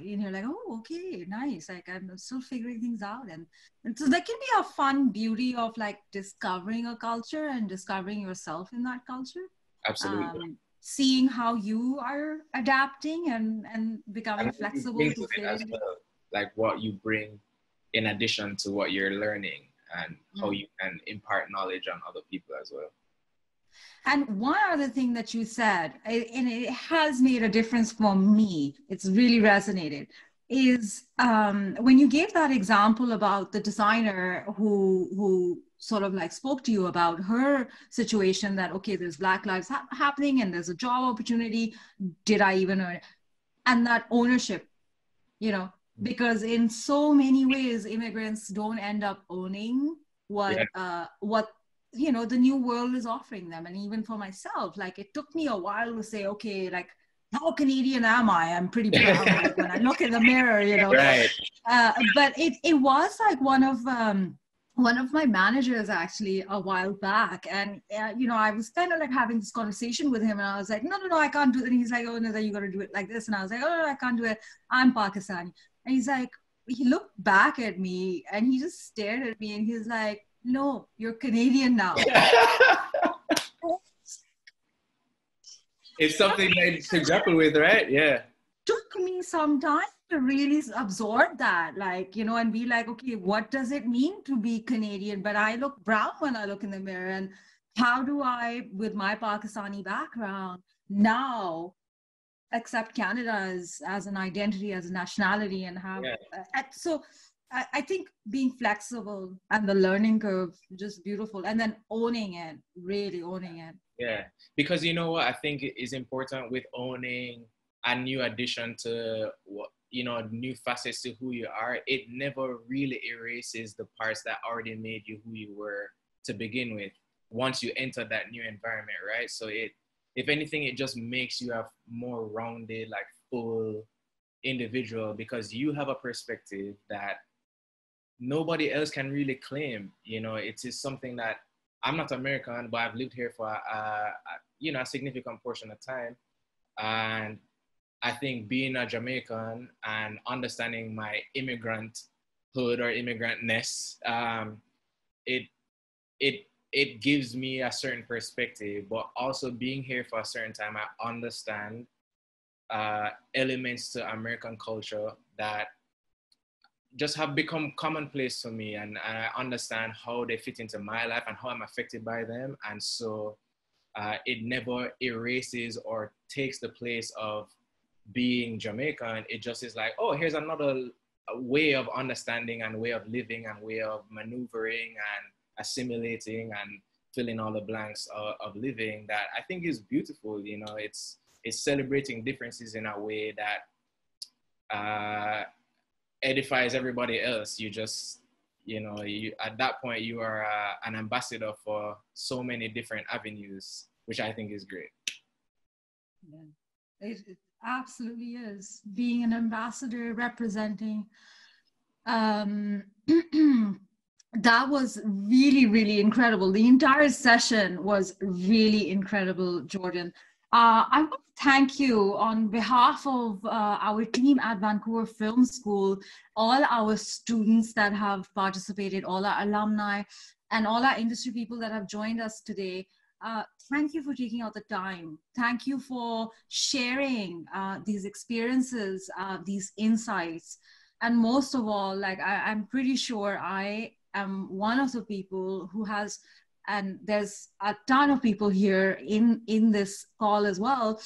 you're like, oh, okay, nice. Like I'm still figuring things out, and so there can be a fun beauty of like discovering a culture and discovering yourself in that culture. Absolutely. Seeing how you are adapting and becoming flexible to fit in. Well. like what you bring in addition to what you're learning, and how you can impart knowledge on other people as well. And one other thing that you said, and it has made a difference for me, it's really resonated, is when you gave that example about the designer who sort of like spoke to you about her situation, that, okay, there's Black Lives happening and there's a job opportunity. Did I even earn it? And that ownership, you know, because in so many ways, immigrants don't end up owning what you know, the new world is offering them. And even for myself, like, it took me a while to say, okay, like, how Canadian am I? I'm pretty proud. Like, when I look in the mirror, you know. Right. But it was like one of my managers actually a while back, and you know, I was kind of like having this conversation with him, and I was like, no, I can't do it. And he's like, oh no, then you got to do it like this. And I was like, oh no, I can't do it. I'm Pakistani. And he's like, he looked back at me and he just stared at me and he's like, no, you're Canadian now. It's something to grapple with, right? Yeah. Took me some time to really absorb that, like, you know, and be like, okay, what does it mean to be Canadian? But I look brown when I look in the mirror, and how do I, with my Pakistani background, now accept Canada as an identity, as a nationality, and have so I think being flexible and the learning curve, just beautiful. And then owning it, really owning it. Yeah, because you know what I think is important with owning a new addition to what, you know, new facets to who you are. It never really erases the parts that already made you who you were to begin with once you enter that new environment, right? So if anything, it just makes you a more rounded, like full individual, because you have a perspective that nobody else can really claim. You know, it is something that I'm not American, but I've lived here for you know, a significant portion of time, and I think being a Jamaican and understanding my immigranthood or immigrantness, it gives me a certain perspective. But also being here for a certain time, I understand elements to American culture that just have become commonplace for me, and I understand how they fit into my life and how I'm affected by them. And so it never erases or takes the place of being Jamaican. It just is like, oh, here's another way of understanding and way of living and way of maneuvering and assimilating and filling all the blanks of living, that I think is beautiful. You know, it's celebrating differences in a way that edifies everybody else. You just, you know, you at that point you are an ambassador for so many different avenues, which I think is great. Yeah, it absolutely is. Being an ambassador, representing. That was really, really incredible. The entire session was really incredible, Jordan. I want to thank you on behalf of our team at Vancouver Film School, all our students that have participated, all our alumni, and all our industry people that have joined us today. Thank you for taking out the time. Thank you for sharing these experiences, these insights. And most of all, like, I'm pretty sure I am one of the people who has, and there's a ton of people here in this call as well,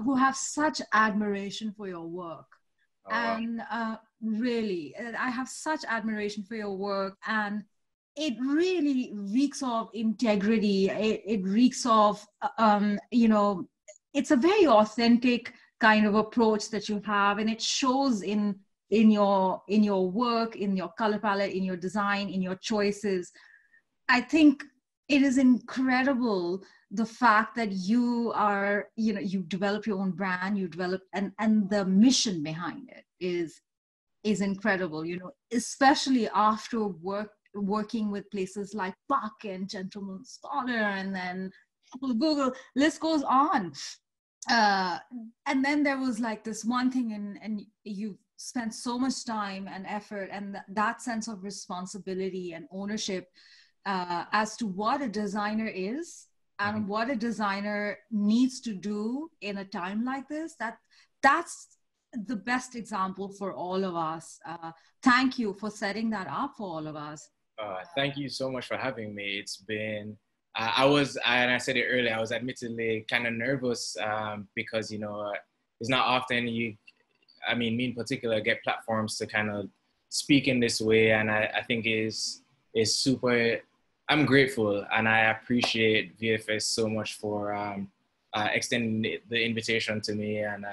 who have such admiration for your work. Oh, and really, I have such admiration for your work, and it really reeks of integrity. It reeks of, you know, it's a very authentic kind of approach that you have, and it shows in your work, in your color palette, in your design, in your choices. I think it is incredible, the fact that you are, you know, you develop your own brand, you develop, and the mission behind it is incredible, you know, especially after working with places like Buck and Gentleman Scholar, and then Apple, Google, list goes on. And then there was like this one thing, and you spent so much time and effort, and that sense of responsibility and ownership as to what a designer is and what a designer needs to do in a time like this. That's the best example for all of us. Thank you for setting that up for all of us. Thank you so much for having me. It's been, and I said it earlier, I was admittedly kind of nervous because, you know, it's not often me in particular, get platforms to kind of speak in this way. And I think is super, I'm grateful and I appreciate VFS so much for extending the invitation to me. And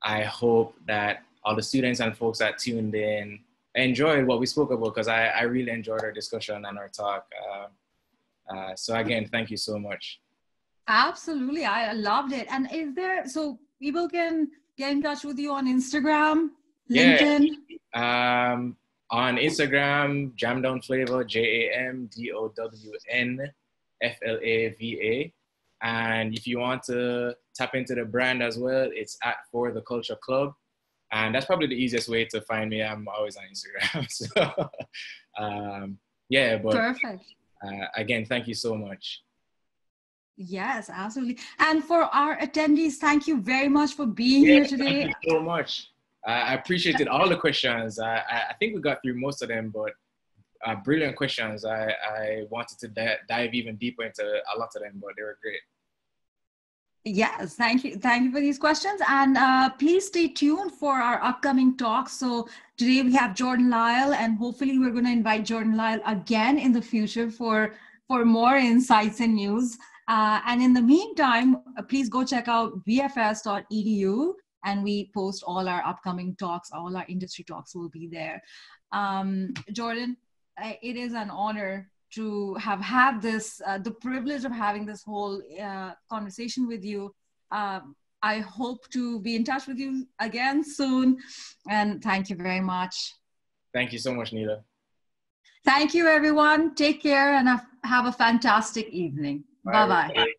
I hope that all the students and folks that tuned in enjoyed what we spoke about, because I really enjoyed our discussion and our talk. So again, thank you so much. Absolutely. I loved it. And so people can get in touch with you on Instagram, LinkedIn? Yeah. On Instagram, Jamdown Flavor, JAMDOWNFLAVA. And if you want to tap into the brand as well, it's at For the Culture Club. And that's probably the easiest way to find me. I'm always on Instagram. So, yeah, but perfect. Again, thank you so much. Yes, absolutely. And for our attendees, thank you very much for being here today. Thank you so much. I appreciated all the questions. I think we got through most of them, but brilliant questions. I wanted to dive even deeper into a lot of them, but they were great. Yes, thank you. Thank you for these questions. And please stay tuned for our upcoming talks. So today we have Jordan Lyle, and hopefully we're going to invite Jordan Lyle again in the future for more insights and news. And in the meantime, please go check out vfs.edu, and we post all our upcoming talks. All our industry talks will be there. Jordan, it is an honor to have had this, the privilege of having this whole conversation with you. I hope to be in touch with you again soon. And thank you very much. Thank you so much, Neela. Thank you, everyone. Take care and have a fantastic evening. Bye-bye.